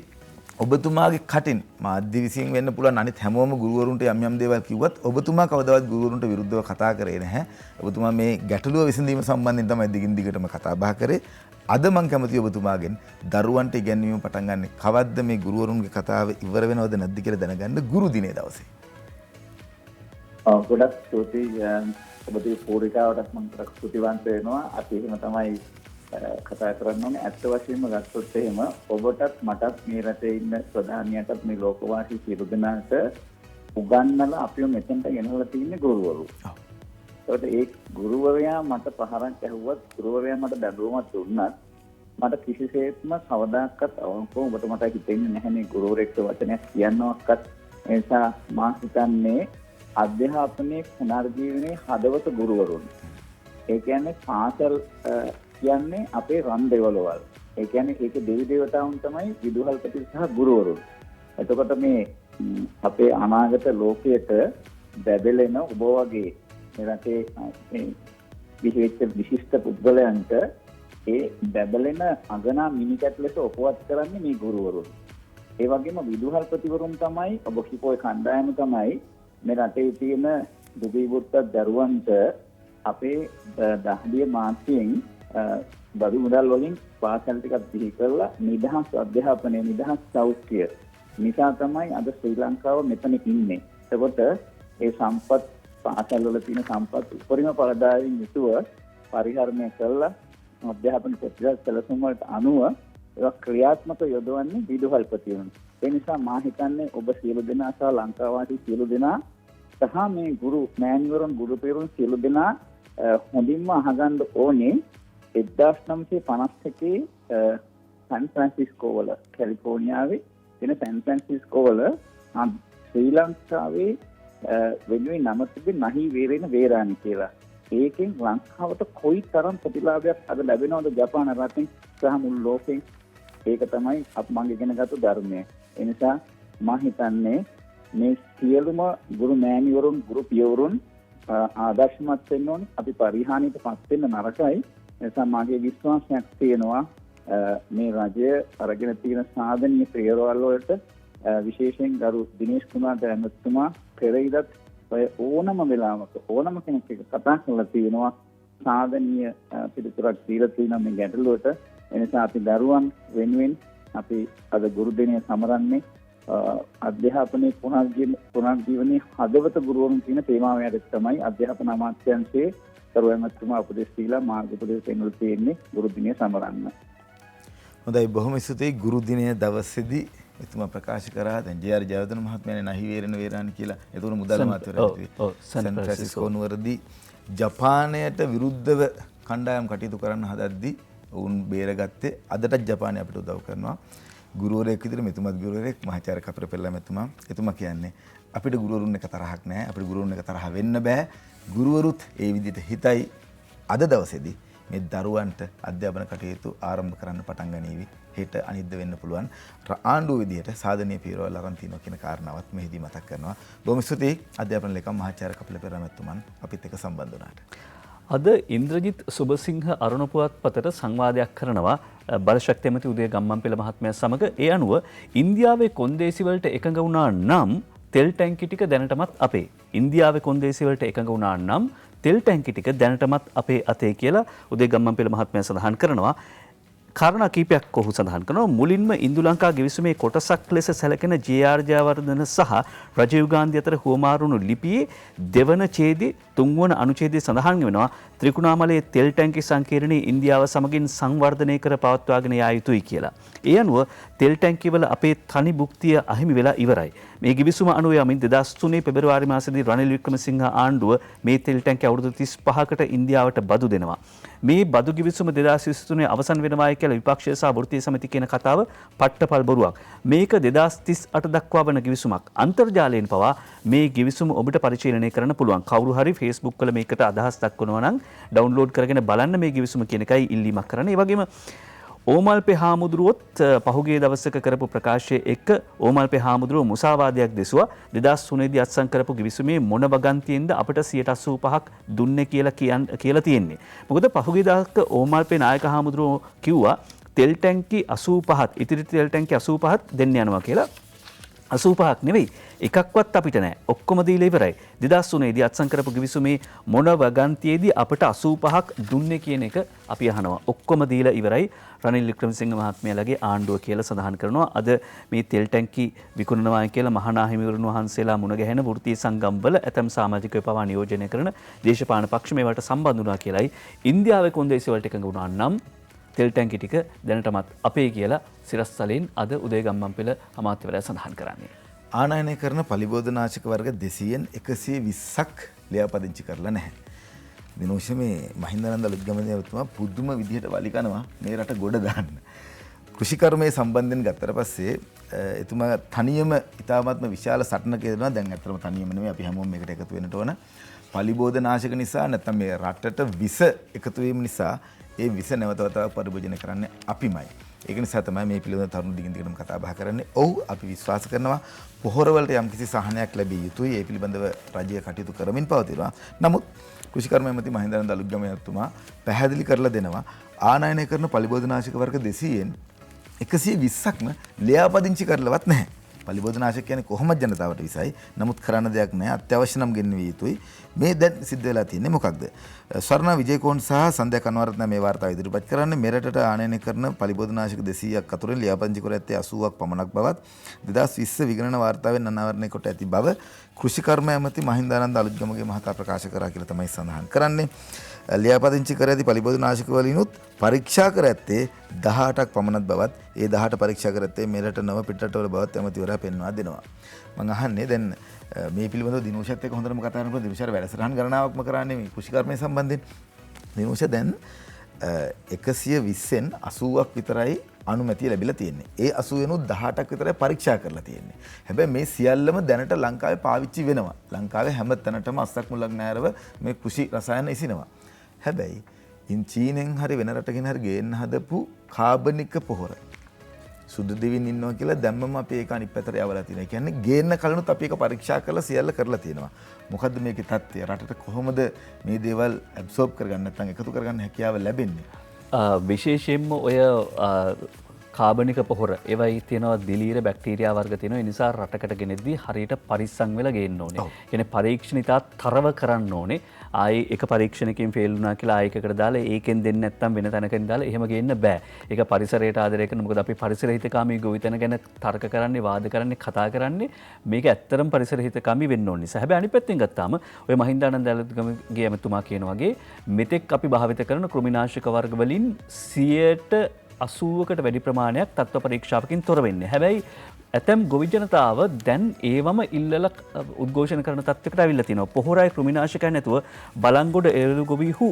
S1: ඔබතුමාගේ කටින් මාධ්‍ය විසින් වෙන්න පුළුවන් අනිත් හැමෝම ගුරුවරුන්ට යම් යම් දේවල් කිව්වත් ඔබතුමා කවදාවත් ගුරුවරුන්ට විරුද්ධව කතා කරේ නැහැ. ඔබතුමා මේ ගැටලුව විසඳීම සම්බන්ධයෙන් තමයි දිගින් දිගටම කතා බහ කරේ. අද මම කැමතියි ඔබතුමාගෙන් දරුවන්ට ඉගැන්වීම පටන් ගන්න කවද්ද මේ ගුරුවරුන්ගේ කතාව ඉවර වෙනවද නැද්ද කියලා දැනගන්න ගුරු දිනේ දවසේ.
S5: ගොඩක් ස්තුතියි ඔබගේ පූර්විකාවටත් මම ස්තුතිවන්ත වෙනවා. අපි එහෙම තමයි කතා කරන්න ඕනේ. ඇත්ත වශයෙන්ම ගත්තොත් එහෙම ඔබටත් මටත් මේ රටේ ඉන්න ප්‍රධානියටත් මේ ලෝකවාසී සියලු දෙනාට උගන්වලා අපිව මෙතෙන්ට ගෙනල්ලා තියෙන්නේ ගුරුවරු. ඒකට ඒ ගුරුවරයා මට පහරක් ඇහුවත් ගුරුවරයා මට දඬුවමක් දුන්නත් මට කිසිසේත්ම කවදාකවත් අවංකව ඔබට මට හිතෙන්නේ නැහැ මේ ගුරුවරයෙක්ට වචනයක් කියන්නවත්. ඒ නිසා මා හිතන්නේ අධ්‍යාපනයේ පුනර්ජීවනයේ හදවත ගුරුවරුන්. ඒ කියන්නේ පාසල් කියන්නේ අපේ රන් දෙවලවල්. ඒ කියන්නේ ඒක දෙවි දේවතාවුන් තමයි විදුහල්පති සහ ගුරුවරුන්. එතකොට මේ අපේ අනාගත ලෝකයට බැබලෙන ඔබ වගේ මේ රටේ විශිෂ්ට පුද්ගලයන්ට ඒ බැබලෙන අගනා මිනිකට් ලෙස ඔපවත් කරන්නේ මේ ගුරුවරුන්. ඒ වගේම විදුහල්පතිවරුන් තමයි ඔබ කිපෝයි කණ්ඩායම තමයි මේ රටේ තියෙන දුගී පුත්ත දරුවන්ට අපේ දහදිය මාත්‍යයෙන් බදු මුදල් වලින් පාසල් ටිකක් දිහි කරලා නිදහස් අධ්‍යාපනය නිදහස් සෞඛ්‍ය නිසා තමයි අද ශ්‍රී ලංකාව මෙතන ඉන්නේ. එතකොට ඒ සම්පත් පාසල් වල තියෙන සම්පත් උපරිම පළදායින් යුතුව පරිහරණය කරලා අධ්‍යාපන ප්‍රතිශත සැලසුම් වලට අනුව ඒක ක්‍රියාත්මක යොදවන්නේ විදුහල්පතිවරුන්. ඒ නිසා මා හිතන්නේ ඔබ සියලු දෙනා සහ ලංකාවාසී සියලු දෙනා සහ මේ ගුරු මෑණිවරුන් ගුරු පෙරුන් සියලු දෙනා හොඳින්ම අහගන්න ඕනේ 1951 සන් ෆ්‍රැන්සිස්කෝ වල කැලිෆෝනියාවේ තියෙන සන් ෆ්‍රැන්සිස්කෝ වල ශ්‍රී ලංකාවේ වෙනුවෙන් නම තිබෙන්නේ නහි වේරේන වේරානි කියලා. ඒකෙන් ලංකාවට කොයි තරම් ප්‍රතිලාභයක් අද ලැබෙනවද ජපාන රටෙන් සහ මුළු ලෝකෙන්. ඒක තමයි අප මම ඉගෙනගත්තු ධර්මය. ඒ නිසා මම හිතන්නේ මේ සියලුම ගුරු මෑණිවරුන් ගුරු පියවරුන් ආදර්ශමත් වෙන්න ඕනේ. අපි පරිහානියටපත් වෙන්න නරකයි. ඒ නිසා මගේ විශ්වාසයක් තියෙනවා මේ රජය අරගෙන තියෙන සාධනීය ප්‍රයෝගවල වලට විශේෂයෙන් ගරු දිනේෂ් කුමාර දැනුත්තුමා පෙරේදත් ඔය ඕනම වෙලාවක ඕනම කෙනෙක් එක්ක කතා කරලා තියෙනවා සාධනීය පිළිතුරක් දීලා තියෙනවා මේ ගැටලුවට. ඒ නිසා අපි දරුවන් වෙනුවෙන් අපි අද ගුරු දිනය සමරන්නේ අධ්‍යාපනයේ පුනර්ජීවනයේ හදවත ගුරුවරුන් කියන තේමාව යටතේ තමයි අධ්‍යාපන අමාත්‍යාංශයේ කරුවැමතුමා උපදෙස් දීලා මාර්ග උපදෙස් දෙන්නු තියෙන්නේ ගුරු දිනය සමරන්න.
S1: හොඳයි බොහොම ස්තුතියි. ගුරු දිනය දවසේදී එතුමා ප්‍රකාශ කරා දැන් ජේ.ආර්. ජයවර්ධන මහත්මයානේ නහි වේරෙන වේරානි කියලා. ඒතකොට මුදල් මාත්‍යවරයා හිටියේ. සන් ෆ්‍රැන්සිස්කෝ නුවරදී ජපානයට විරුද්ධව කණ්ඩායම් කටයුතු කරන්න හදද්දී වුන් බේරගත්තේ. අදටත් ජපානය අපිට උදව් කරනවා. ගුරුවරයෙක් විදිහට මෙතුමත් ගුරුවරයෙක් මහාචාර්ය කපිරපෙල්ලා මෙතුමා. එතුමා කියන්නේ අපිට ගුරුවරුන් එක තරහක් නැහැ. අපිට ගුරුවරුන් එක තරහ වෙන්න බෑ. ගුරුවරුත් ඒ විදිහට හිතයි අද දවසේදී මේ දරුවන්ට අධ්‍යාපන කටයුතු ආරම්භ කරන්න පටන් ගනීවි. හෙට අනිද්ද වෙන්න පුළුවන්. ආණ්ඩුව විදිහට සාධනීය පියවරවල් අරන් තිනවා කියන කාරණාවත් මෙහිදී මතක් කරනවා. බොහොම ස්තුතියි අධ්‍යාපන ලේකම් මහාචාර්ය කපිලපෙරා මැතිතුමන් අපිත් එක්ක සම්බන්ධ වුණාට.
S2: අද ඉන්ද්‍රජිත් සුබසිංහ අරුණ පුවත්පතට සංවාදයක් කරනවා බලශක්ති ඇමති උදය ගම්මන්පිල මහත්මයා සමග. ඒ අනුව ඉන්දියාවේ කොන්දේසි වලට එකඟ වුණා නම් තෙල් ටැංකි ටික දැනටමත් අපේ. ඉන්දියාවේ කොන්දේසි වලට එකඟ වුණා නම් තෙල් ටැංකි ටික දැනටමත් අපේ අතේ කියලා උදය ගම්මන්පිල මහත්මයා සඳහන් කරනවා. කාරණා කීපයක් ඔහු සඳහන් කරනවා. මුලින්ම ඉන්දු ලංකා ගිවිසුමේ කොටසක් ලෙස සැලකෙන ජේ.ආර්. ජයවර්ධන සහ රජීව් ගාන්ධි අතර හුවමාරුණු ලිපියේ දෙවන ඡේදයේ තුන්වන අනුඡේදයේ සඳහන් වෙනවා ත්‍රිකුණාමලයේ තෙල් ටැංකි සංකීර්ණය ඉන්දියාව සමගින් සංවර්ධනය කර පවත්වාගෙන යා යුතුයි කියලා. ඒ අනුව තෙල් ටැංකිවල අපේ තනි භුක්තිය අහිමි වෙලා ඉවරයි. මේ ගිවිසුම අනුව යමින් 2003 පෙබරවාරි මාසයේදී රනිල් වික්‍රමසිංහ ආණ්ඩුව මේ තෙල් ටැංකි අවුරුදු 35කට ඉන්දියාවට බදු දෙනවා. මේ බදු ගිවිසුම 2023 අවසන් වෙනවායි කියලා විපක්ෂය සහ වෘත්තීය සමිති කියන කතාව පට්ටපල් බොරුවක්. මේක 2038 දක්වා වන ගිවිසුමක්. අන්තර්ජාලයෙන් පවා මේ ගිවිසුම ඔබට පරිශීලනය කරන්න පුළුවන්. කවුරු හරි Facebook වල මේකට අදහස් දක්වනවා නම් ඩවුන්ලෝඩ් කරගෙන බලන්න මේ ගිවිසුම කියන එකයි ඉල්ලීමක් කරන්නේ. ඒ වගේම ඕමල්පේ හාමුදුරුවොත් පහුගිය දවසක කරපු ප්‍රකාශයේ එක්ක ඕමල්පේ හාමුදුරුව මුසාවාදයක් දෙසුවා. 2003 දී අත්සන් කරපු ගිවිසුමේ මොන වගන්තියෙන්ද අපිට 85%ක් දුන්නේ කියලා තියෙන්නේ. මොකද පහුගිය දවසක ඕමල්පේ නායක හාමුදුරුව කිව්වා තෙල් ටැංකි 85ත් ඉතිරි තෙල් ටැංකි 85ත් දෙන්න යනවා කියලා. 85ක් නෙවෙයි එකක්වත් අපිට නැහැ. ඔක්කොම දීලා ඉවරයි. 2003 දී අත්සන් කරපු ගිවිසුමේ මොන වගන්තියේදී අපිට 85ක් දුන්නේ කියන එක අපි අහනවා. ඔක්කොම දීලා ඉවරයි. රනිල් වික්‍රමසිංහ මහත්මයාලගේ ආණ්ඩුව කියලා සඳහන් කරනවා. අද මේ තෙල් ටැංකි විකුණනවා කියලා මහා හිමිවරුන් වහන්සේලා මුණ ගැහෙන වෘත්තීය සංගම්වල ඇතම් සමාජිකයෝ පවා නියෝජනය කරන දේශපාලන පක්ෂ මේවට සම්බන්ධ වුණා කියලායි ඉන්දියාවේ කොන්දේසි වලට එකඟ වුණා නම් තෙල් ටැංකි ටික දැනටමත් අපේ කියලා සිරස්තලෙන් අද උදය ගම්මන්පිල අමාත්‍යවරයා සඳහන් කරන්නේ.
S1: ආනයනය කරන පලිබෝධනාශක වර්ග 200න් 120ක් ලියාපදිංචි කරලා නැහැ. දිනෝෂ මේ මහින්දානන්ද අලුත්ගමනේතුමා පුදුම විදිහට වලිකනවා මේ රට ගොඩ දාන්න. කෘෂිකර්මයේ සම්බන්ධයෙන් ගත්තට පස්සේ එතුමා තනියම ඉතාමත්ම විශාල සටනක යෙදෙනවා. දැන් ඇත්තටම තනියම නෙමෙයි අපි හැමෝම මේකට එකතු වෙන්නට ඕන. පලිබෝධනාශක නිසා නැත්නම් මේ රටට විස එකතු වීම නිසා ඒ විස නැවත වතාවක් පරිභෝජනය කරන්නේ අපිමයි. ඒක නිසා තමයි මේ පිළිබඳව තරුණ දිගින් දිගටම කතා බහ කරන්නේ. ඔව් අපි විශ්වාස කරනවා පොහොරවලට යම්කිසි සහනයක් ලැබිය යුතුයි. ඒ පිළිබඳව රජය කටයුතු කරමින් පවතිනවා. නමුත් කෘෂිකර්ම ඇමති මහින්දානන්ද අලුත්ගම මහත්මයා පැහැදිලි කරලා දෙනවා ආනයනය කරන පලිබෝධනාශක වර්ග 200න් 120ක්ම ලියාපදිංචි කරලවත් නැහැ. පලිබෝධනාශක කියන්නේ කොහොමද ජනතාවට විසයි. නමුත් කරන්න දෙයක් නැහැ. අත්‍යවශ්‍ය නම් ගෙන්විය යුතුයි. මේ දැන් සිද්ධ වෙලා තියෙන්නේ මොකක්ද? ස්වර්ණ විජේකෝන් සහ සන්ධ්‍යා කන්වරත්න මේ වාර්තාව ඉදිරිපත් කරන්නේ මෙරටට ආනයනය කරන පලිබෝධනාශක 200ක් අතුරින් ලියාපදිංචි කර ඇත්තේ 80ක් පමණක් බවත් 2020 විගණන වාර්තාවෙන් අනාවරණය කොට ඇති බව කෘෂිකර්ම ඇමති මහින්දානන්ද අලුත්ගමගේ මහතා ප්‍රකාශ කරා කියලා තමයි සඳහන් කරන්නේ. ලියාපදිංචි කර ඇති පලිබෝධනාශක වලිනුත් පරීක්ෂා කර ඇත්තේ 18ක් පමණක් බවත් ඒ 18 පරීක්ෂා කර ඇත්තේ මෙරට නව පිටරටවල බවත් ඇමතිවරයා පෙන්වා දෙනවා. මම අහන්නේ දැන් මේ පිළිබඳව දිනෝෂත් එක්ක හොඳටම කතා කරනකොට දිනෝෂාර වැඩසටහන් ගණනාවක්ම කරන්නේ මේ කෘෂිකර්මයේ සම්බන්ධයෙන්. දිනෝෂ දැන් 120න් 80ක් විතරයි අනුමැතිය ලැබිලා තියෙන්නේ. ඒ 80 වෙනුත් 18ක් විතරයි පරීක්ෂා කරලා තියෙන්නේ. හැබැයි මේ සියල්ලම දැනට ලංකාවේ පාවිච්චි වෙනවා. ලංකාවේ හැම තැනටම අස්සක් මුලක් නැරව මේ කෘෂි රසායන ඉසිනවා. හැබැයි චීනෙන් හරි වෙන රටකින් හරි ගේන්න හදපු කාබනික පොහොර සුදු දෙවින් ඉන්නවා කියලා දැම්මම අපි ඒක අනිත් පැත්තට යවලා තියෙනවා. ඒ කියන්නේ ගේන්න කලිනුත් අපි ඒක පරීක්ෂා කරලා සියල්ල කරලා තියෙනවා. මොකද්ද මේකේ தත්ත්වය? රටට කොහොමද මේ දේවල් ඇබ්සෝබ් කරගන්න නැත්නම් එකතු කරගන්න හැකියාව ලැබෙන්නේ?
S2: විශේෂයෙන්ම ඔය කාබනික පොහොර ඒවයි තියෙනවා දිලීර බැක්ටීරියා වර්ග තියෙනවා. ඒ නිසා රටකට ගෙනෙද්දී හරියට පරිස්සම් වෙලා ගේන්න ඕනේ. කියන්නේ පරීක්ෂණ ඉතා තරව කරන්න ඕනේ. ආයේ එක පරීක්ෂණයකින් ෆේල් වුණා කියලා ආයෙකකට දාලා ඒකෙන් දෙන්නේ නැත්නම් වෙන තැනකින් දාලා එහෙම ගේන්න බෑ. ඒක පරිසරයට ආදරය කරන මොකද අපි පරිසර හිතකාමී ගොවිතැන ගැන තර්ක කරන්නේ වාද කරන්නේ කතා කරන්නේ මේක ඇත්තටම පරිසර හිතකාමී වෙන්න ඕන නිසා. හැබැයි අනිත් පැත්තෙන් ගත්තාම ඔය මහින්දානන්ද අලුත්ගමගේ ඇමතුමා කියන වගේ මෙතෙක් අපි භාවිත කරන කෘමිනාශක වර්ග වලින් 80%කට වැඩි ප්‍රමාණයක් තත්ත්ව පරීක්ෂාවකින් තොර වෙන්නේ. හැබැයි ඇතැම් ගොවි ජනතාව දැන් ඒවම ඉල්ලලා උද්ඝෝෂණ කරන තත්ත්වයකට අවිල්ලා තිනවා. පොහොරයි කෘමිනාශකයි නැතුව බලංගොඩ එළවලු ගොවිහු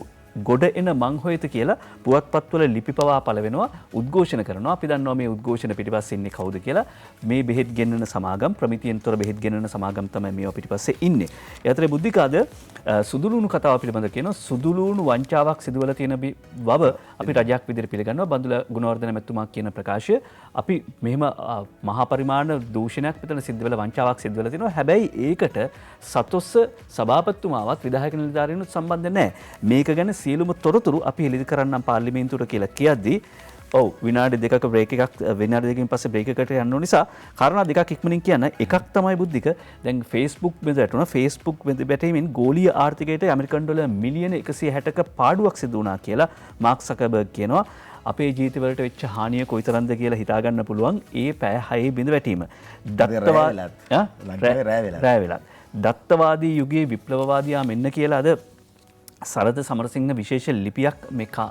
S2: ගොඩ එන මං හොයත කියලා පුවත්පත්වල ලිපි පවා පළ වෙනවා උද්ඝෝෂණ කරනවා. අපි දන්නවා මේ උද්ඝෝෂණ පිටිපස්සේ ඉන්නේ කවුද කියලා. මේ බෙහෙත් ගෙන්නන සමාගම් ප්‍රමිතියෙන්තර බෙහෙත් ගෙන්නන සමාගම් තමයි මේවා පිටිපස්සේ ඉන්නේ. ඒ අතරේ බුද්ධිකාද සුදුලුණු කතාව පිළිබඳ කියනවා. සුදුලුණු වංචාවක් සිදුවලා තියෙන බව අපි රජයක් විදිහට පිළිගන්නවා. බන්දුල ගුණවර්ධන මැතිතුමා කියන ප්‍රකාශය අපි මෙහෙම මහා පරිමාණ දූෂණයක් මෙතන සිද්ධ වෙලා වංචාවක් සිද්ධ වෙලා තිනවා. හැබැයි ඒකට සතොස්ස සභාපතිතුමාවත් විධායක නිලධාරීනුත් සම්බන්ධ නැහැ. මේක ගැන සියලුම තොරතුරු අපි හෙළි කරන්නම් පාර්ලිමේන්තුවට කියලා කියද්දී ඔව් විනාඩි දෙකක බ්‍රේක් එකක් විනාඩි දෙකකින් පස්සේ බ්‍රේක් එකට යන්න ඕන නිසා කාරණා දෙකක් ඉක්මනින් කියන්න. එකක් තමයි බුද්ධික දැන් Facebook බෙද වැටුණා. Facebook බෙද වැටීමෙන් ගෝලීය ආර්ථිකයට ඇමරිකන් ඩොලර් මිලියන 160ක පාඩුවක් සිදු වුණා කියලා මාක් සකර්බර්ග් කියනවා. අපේ ජීවිතවලට වෙච්ච හානිය කොයිතරම්ද කියලා හිතා ගන්න පුළුවන් ඒ පැය 6 බිඳ වැටීම. රෑ වෙලා. දත්තවාදී යුගයේ විප්ලවවාදියා මෙන්න කියලා අද සරද සමරසිංහ විශේෂ ලිපියක්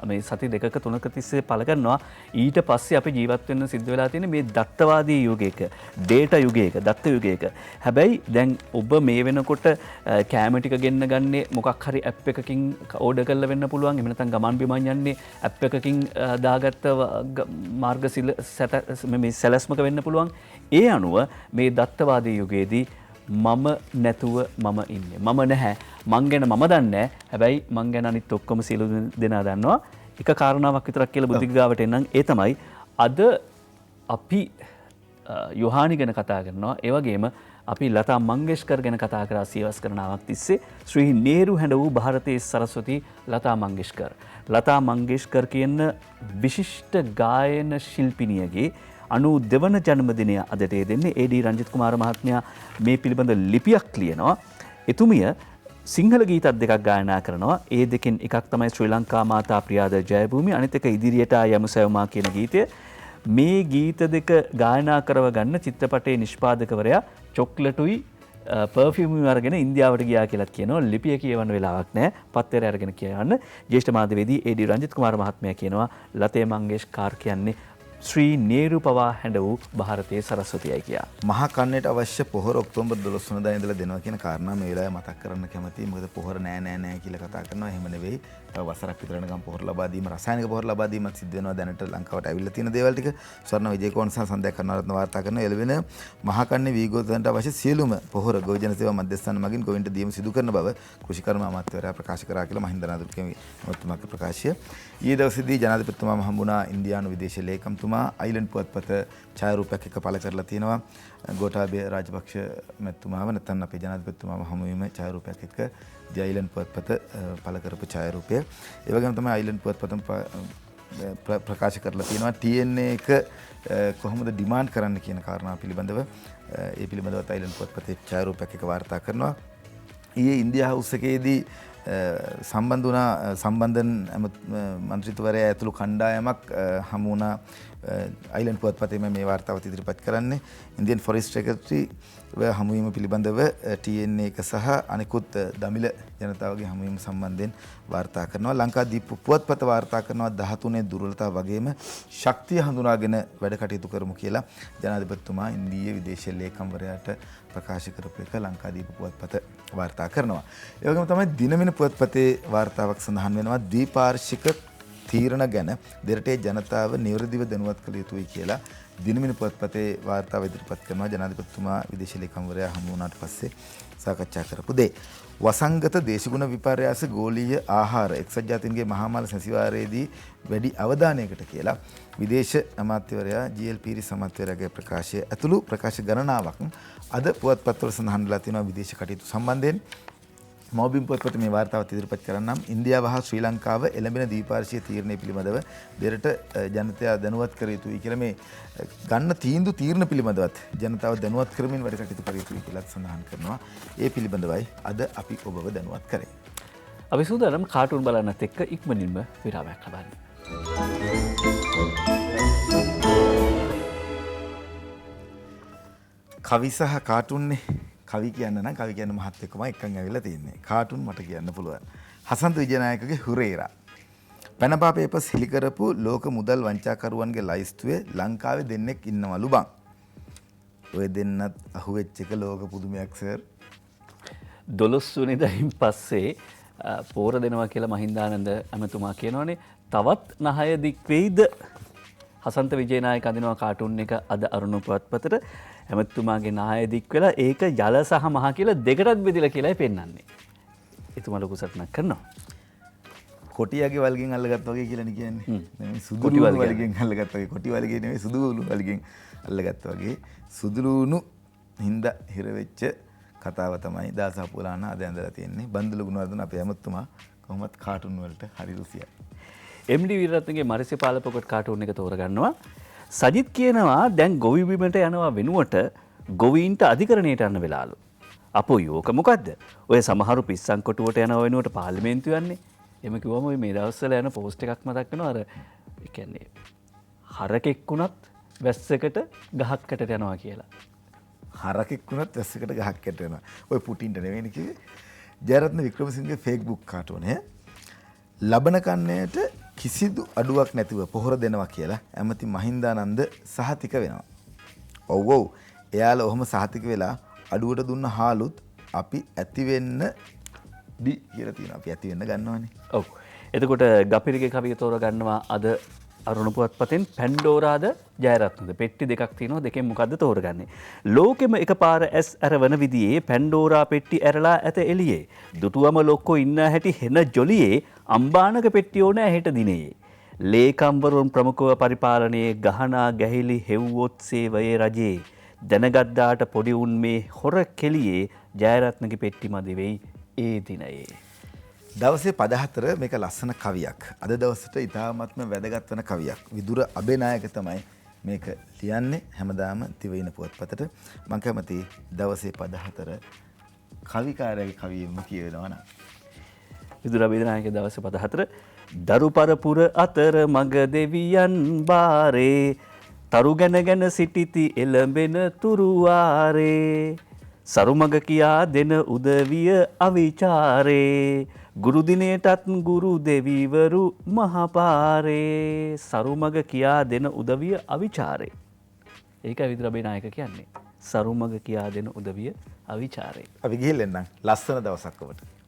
S2: මේ සති දෙකක තුනක තිස්සේ පළ කරනවා. ඊට පස්සේ අපි ජීවත් වෙන්න සිද්ධ වෙලා තියෙන මේ දත්තවාදී යුගයක, ඩේටා යුගයක, දත්ත යුගයක. හැබැයි දැන් ඔබ මේ වෙනකොට කැම ටික ගෙන්න ගන්නේ මොකක් හරි ඇප් එකකින් ඕඩර් කරලා වෙන්න පුළුවන්. එහෙම නැත්නම් ගමන් බිමන් යන්නේ ඇප් එකකින් දාගත්ත මාර්ග මේ සැලැස්මක වෙන්න පුළුවන්. ඒ අනුව මේ දත්තවාදී යුගයේදී මම නැතුව මම ඉන්නේ. මම නැහැ. මං ගැන මම දන්නේ. හැබැයි මං ගැන අනිත් ඔක්කොම සියලු දෙනා දන්නවා. එක කාරණාවක් විතරක් කියලා බුද්ධික ගාවට එන්නම්. ඒ තමයි අද අපි යොහානි ගැන කතා කරනවා. ඒ වගේම අපි ලතා මංගেশකර් ගැන කතා කරා සියවස් කරනාවක් තිස්සේ. ශ්‍රී නේරු හැඬ වූ ಭಾರತයේ සරස්වති ලතා මංගেশකර්. ලතා මංගেশකර් කියන විශිෂ්ට ගායන ශිල්පිනියගේ 92 වන ජන්මදිනය අදට දෙන්නේ. ඒ.ඩී. රංජිත් කුමාර මහත්මයා මේ පිළිබඳ ලිපියක් ලියනවා. එතුමිය සිංහල ගීතත් දෙකක් ගායනා කරනවා. ඒ දෙකෙන් එකක් තමයි ශ්‍රී ලංකා මාතා ප්‍රියාද ජයභූමි, අනිත් එක ඉදිරියට යමු සැවමා කියන ගීතය. මේ ගීත දෙක ගායනා කරව ගන්න චිත්‍රපටයේ නිෂ්පාදකවරයා චොක්ලටුයි පර්ෆියුම් අරගෙන ඉන්දියාවට ගියා කියලා කියනවා. ලිපිය කියවන්න වෙලාවක් නැහැ. පත්තරය අරගෙන කියවන්න. ජ්‍යෙෂ්ඨ මාධ්‍යවේදී ඒ.ඩී. රංජිත් කුමාර මහත්මයා කියනවා ලතේ මංගেশකර් කියන්නේ ශ්‍රී නේරු පවා හැඬ වූ ಭಾರತයේ සරස්වතියයි කියා.
S1: මහා කන්නේට අවශ්‍ය පොහොර ඔක්තෝබර් 12 වෙනිදා ඉඳලා දෙනවා කියන කාරණා මේ වෙලාවේ මතක් කරන්න කැමතියි. මොකද පොහොර නෑ කියලා කතා කරනවා. එහෙම නෙවෙයි. තව වසරක් විතර යනකම් පොහොර ලබා දීම, රසායනික පොහොර ලබා දීමත් සිද්ධ වෙනවා. දැනට ලංකාවට ඇවිල්ලා තියෙන දේවල් ටික ස්වර්ණ විජේකෝන් සහ සන්ධ්‍යා කරුණාරත්න වාර්තා කරන එළවෙන මහා කන්නේ වීගෝතන්ට අවශ්‍ය සියලුම පොහොර ගොවිජන සේවා මධ්‍යස්ථාන මගින් ගොවින්ට දීම සිදු කරන බව කෘෂිකර්ම අමාත්‍යවරයා ප්‍රකාශ කරා කියලා මහින්ද නායක මහත්මයාගේ ප්‍රකාශය. ඊයේ දවසේදී ජනාධිපතිතුමාම හම්බුණා ඉන්දියානු විදේශ ලේකම්තුමා මැතිතුමා අයිලන්ඩ් පුවත්පත ඡායාරූපයක් එක්ක පළ කරලා තියෙනවා. ගෝඨාභය රාජපක්ෂ මැතිතුමාව නැත්නම් අපේ ජනාධිපතිතුමාව හමු වීම ඡායාරූපයක් එක්ක දී අයිලන්ඩ් පුවත්පත පළ කරපු ඡායාරූපය. ඒ වගේම තමයි අයිලන්ඩ් පුවත්පතම ප්‍රකාශ කරලා තියෙනවා TNA එක කොහොමද ඩිමාන්ඩ් කරන්න කියන කාරණා පිළිබඳව. ඒ පිළිබඳව අයිලන්ඩ් පුවත්පතේ ඡායාරූපයක් එක්ක වාර්තා කරනවා. ඊයේ ඉන්දියා හවුස් එකේදී සම්බන්ධ වුණා සම්බන්ධන් මන්ත්‍රීතුවරයා ඇතුළු කණ්ඩායමක් හමු වුණා අයිලන්ඩ් පුවත්පතේම මේ වාර්තාව ඉදිරිපත් කරන්නේ. ඉන්දියන් ෆොරෙස්ට් සෙක්‍රටරි හමුවීම පිළිබඳව TNA එක සහ අනිකුත් දමිළ ජනතාවගේ හමුවීම සම්බන්ධයෙන් වාර්තා කරනවා. ලංකාදීප පුවත්පත වාර්තා කරනවා 13 දුර්වලතාව වගේම ශක්තිය හඳුනාගෙන වැඩ කටයුතු කරමු කියලා ජනාධිපතිතුමා ඉන්දීය විදේශ ලේකම්වරයාට ප්‍රකාශ කරපු එක ලංකාදීප පුවත්පත වාර්තා කරනවා. ඒ වගේම තමයි දිනමින පුවත්පතේ වාර්තාවක් සඳහන් වෙනවා ද්විපාර්ශ්වික තීරණ ගැන දෙරටේ ජනතාව නිවැරදිව දැනුවත් කළ යුතුයි කියලා දිනමින පුවත්පතේ වාර්තාව ඉදිරිපත් කරනවා. ජනාධිපතිතුමා විදේශ ලේකම්වරයා හමු වුණාට පස්සේ සාකච්ඡා කරපු දේ. වසංගත දේශගුණ විපර්යාස ගෝලීය ආහාර එක්සත් ජාතීන්ගේ මහාමාල සැසිවාරයේදී වැඩි අවධානයකට කියලා විදේශ අමාත්‍යවරයා GL පීරිස් අමාත්‍යවරයාගේ ප්‍රකාශය ඇතුළු ප්‍රකාශ ගණනාවක් අද පුවත්පත්වල සඳහන් වෙලා තියෙනවා විදේශ කටයුතු සම්බන්ධයෙන්. මෞබිම් පුවත්පත මේ වාර්තාවත් ඉදිරිපත් කරන්නම්. ඉන්දියාව හා ශ්‍රී ලංකාව එළඹෙන ද්විපාර්ශ්වීය තීරණය පිළිබඳව දෙරට ජනතාව දැනුවත් කර යුතුයි කියලා මේ ගන්න තීරණ පිළිබඳවත් ජනතාව දැනුවත් කරමින් වැඩ කටයුතු කර යුතුයි කියලා සඳහන් කරනවා. ඒ පිළිබඳවයි අද අපි ඔබව දැනුවත් කරේ.
S2: අපි සූදානම් කාටුන් බලන්නත් එක්ක ඉක්මනින්ම විරාමයක් ලබන්න.
S1: කවි සහ කාටුන්නේ කවි කියන්න නම් කවි කියන්න මහත් එක්කම එකන් ඇවිල්ලා තියෙන්නේ. කාටුන් මට කියන්න පුළුවන්. හසන්ත විජයනායකගේ හුරේරා. පැනපා පේපර්ස් හෙලි කරපු ලෝක මුදල් වංචාකරුවන්ගේ ලයිස්තුවේ ලංකාවේ දෙන්නෙක් ඉන්නවලු බං. ඔය දෙන්නත් අහුවෙච්ච එක ලෝක පුදුමයක් සර්.
S2: 12 වෙනිදායින් පස්සේ පෝර දෙනවා කියලා මහින්දානන්ද ඇමතුමා කියනවනේ තවත් නහය දික් වෙයිද? හසන්ත විජයනායක අදිනවා කාටුන් එක අද අරුණ පුවත්පතට. ඇමතුමාගේ නාය දික් වෙලා ඒක යල සහ මහ කියලා දෙකටත් බෙදලා කියලායි පෙන්වන්නේ. එතුමා ලොකු සටනක් කරනවා.
S1: කොටියාගේ වල්ගෙන් අල්ලගත්ත වගේ කියලානේ කියන්නේ. නෙමෙයි සුදු වල්ගෙන් අල්ලගත්ත වගේ. කොටි වල්ගේ නෙමෙයි සුදු වල්ගෙන් අල්ලගත්ත වගේ. සුදුලුණු හින්දා හිර වෙච්ච කතාව තමයි දාසපුරාණ අද ඇඳලා තියෙන්නේ. බන්දුල ගුණවර්ධන අපේ ඇමතුමා කොහොමත් කාටුන් වලට හරි රුසියයි.
S2: MD විරත්නගේ මරිසිපාල පොකට් කාටුන් එක තෝරගන්නවා. සජිත් කියනවා දැන් ගොවි බිමට යනවා වෙනුවට ගොවීන්ට අධිකරණයට යන්න වෙලාලු. අපෝ යෝක මොකද්ද? ඔය සමහරු පිස්සන් කොටුවට යනවා වෙනුවට පාර්ලිමේන්තු යන්නේ. එහෙම කිව්වම ඔය මේ දවස්වල යන පෝස්ට් එකක් මතක් වෙනවා අර ඒ කියන්නේ හරකෙක් වුණත් වැස්සකට ගහක්කට යනවා කියලා.
S1: හරකෙක් වුණත් වැස්සකට ගහක්කට යනවා. ඔය පුටින්ට නෙවෙයි කිව්වේ. ජයරත්න වික්‍රමසිංහගේ Facebook කාටුනේ ලබන කන්නයට කිසිදු අඩුවක් නැතිව පොහොර දෙනවා කියලා ඇමති මහින්දානන්ද සහතික වෙනවා. ඔව් ඔව්. එයාලා ඔහොම සහතික වෙලා අඩුවට දුන්න හාලුත් අපි ඇති වෙන්න ඩි කියලා තියෙනවා. අපි ඇති වෙන්න ගන්නවානේ.
S2: ඔව්. එතකොට ගපිරිගේ කවිය තෝරගන්නවා අද අරුණ පුවත්පතෙන් පැන්ඩෝරාද ජයරත්නද පෙට්ටි දෙකක් තියෙනවා. දෙකෙන් මොකද්ද තෝරගන්නේ? ලෝකෙම එකපාර ඇස් අරවන විදියේ පැන්ඩෝරා පෙට්ටි ඇරලා ඇත එළියේ. දුටුවම ලොක්කෝ ඉන්න හැටි හෙන ජොලියේ අම්බානක පෙට්ටි ඕනෑ හෙට දිනේ. ලේකම්වරුන් ප්‍රමුඛව පරිපාලනයේ ගහනා ගැහිලි හෙව්වොත් සේවයේ රජේ. දැනගත්දාට පොඩි උන් මේ හොර කෙලියේ ජයරත්නගේ පෙට්ටි මදි වෙයි ඒ දිනයේ.
S1: දවසේ 14 මේක ලස්සන කවියක්. අද දවසට ඉතාමත්ම වැදගත් වෙන කවියක්. විදුර අබේනායක තමයි මේක ලියන්නේ හැමදාම තිවයින පුවත්පතට. මම කැමති දවසේ 14 කවිකාරයාගේ කවියෙම කියවෙනවා නම්.
S2: විදුර අබේනායක දවසේ 14 දරු පරපුර අතර මග දෙවියන් බාරේ තරු ගැන ගැන සිටිති එළඹෙන තුරුවාරේ සරුමග කියා දෙන උදවිය අවිචාරේ ගුරු දිනේටත් ගුරු දෙවිවරු මහපාරේ සරුමග කියා දෙන උදවිය අවිචාරේ. ඒකයි විදුර අබේනායක කියන්නේ. සරුමග කියා දෙන උදවිය අවිචාරේ.
S1: අපි ගිහින් එන්නම්. ලස්සන දවසක් ඔබට.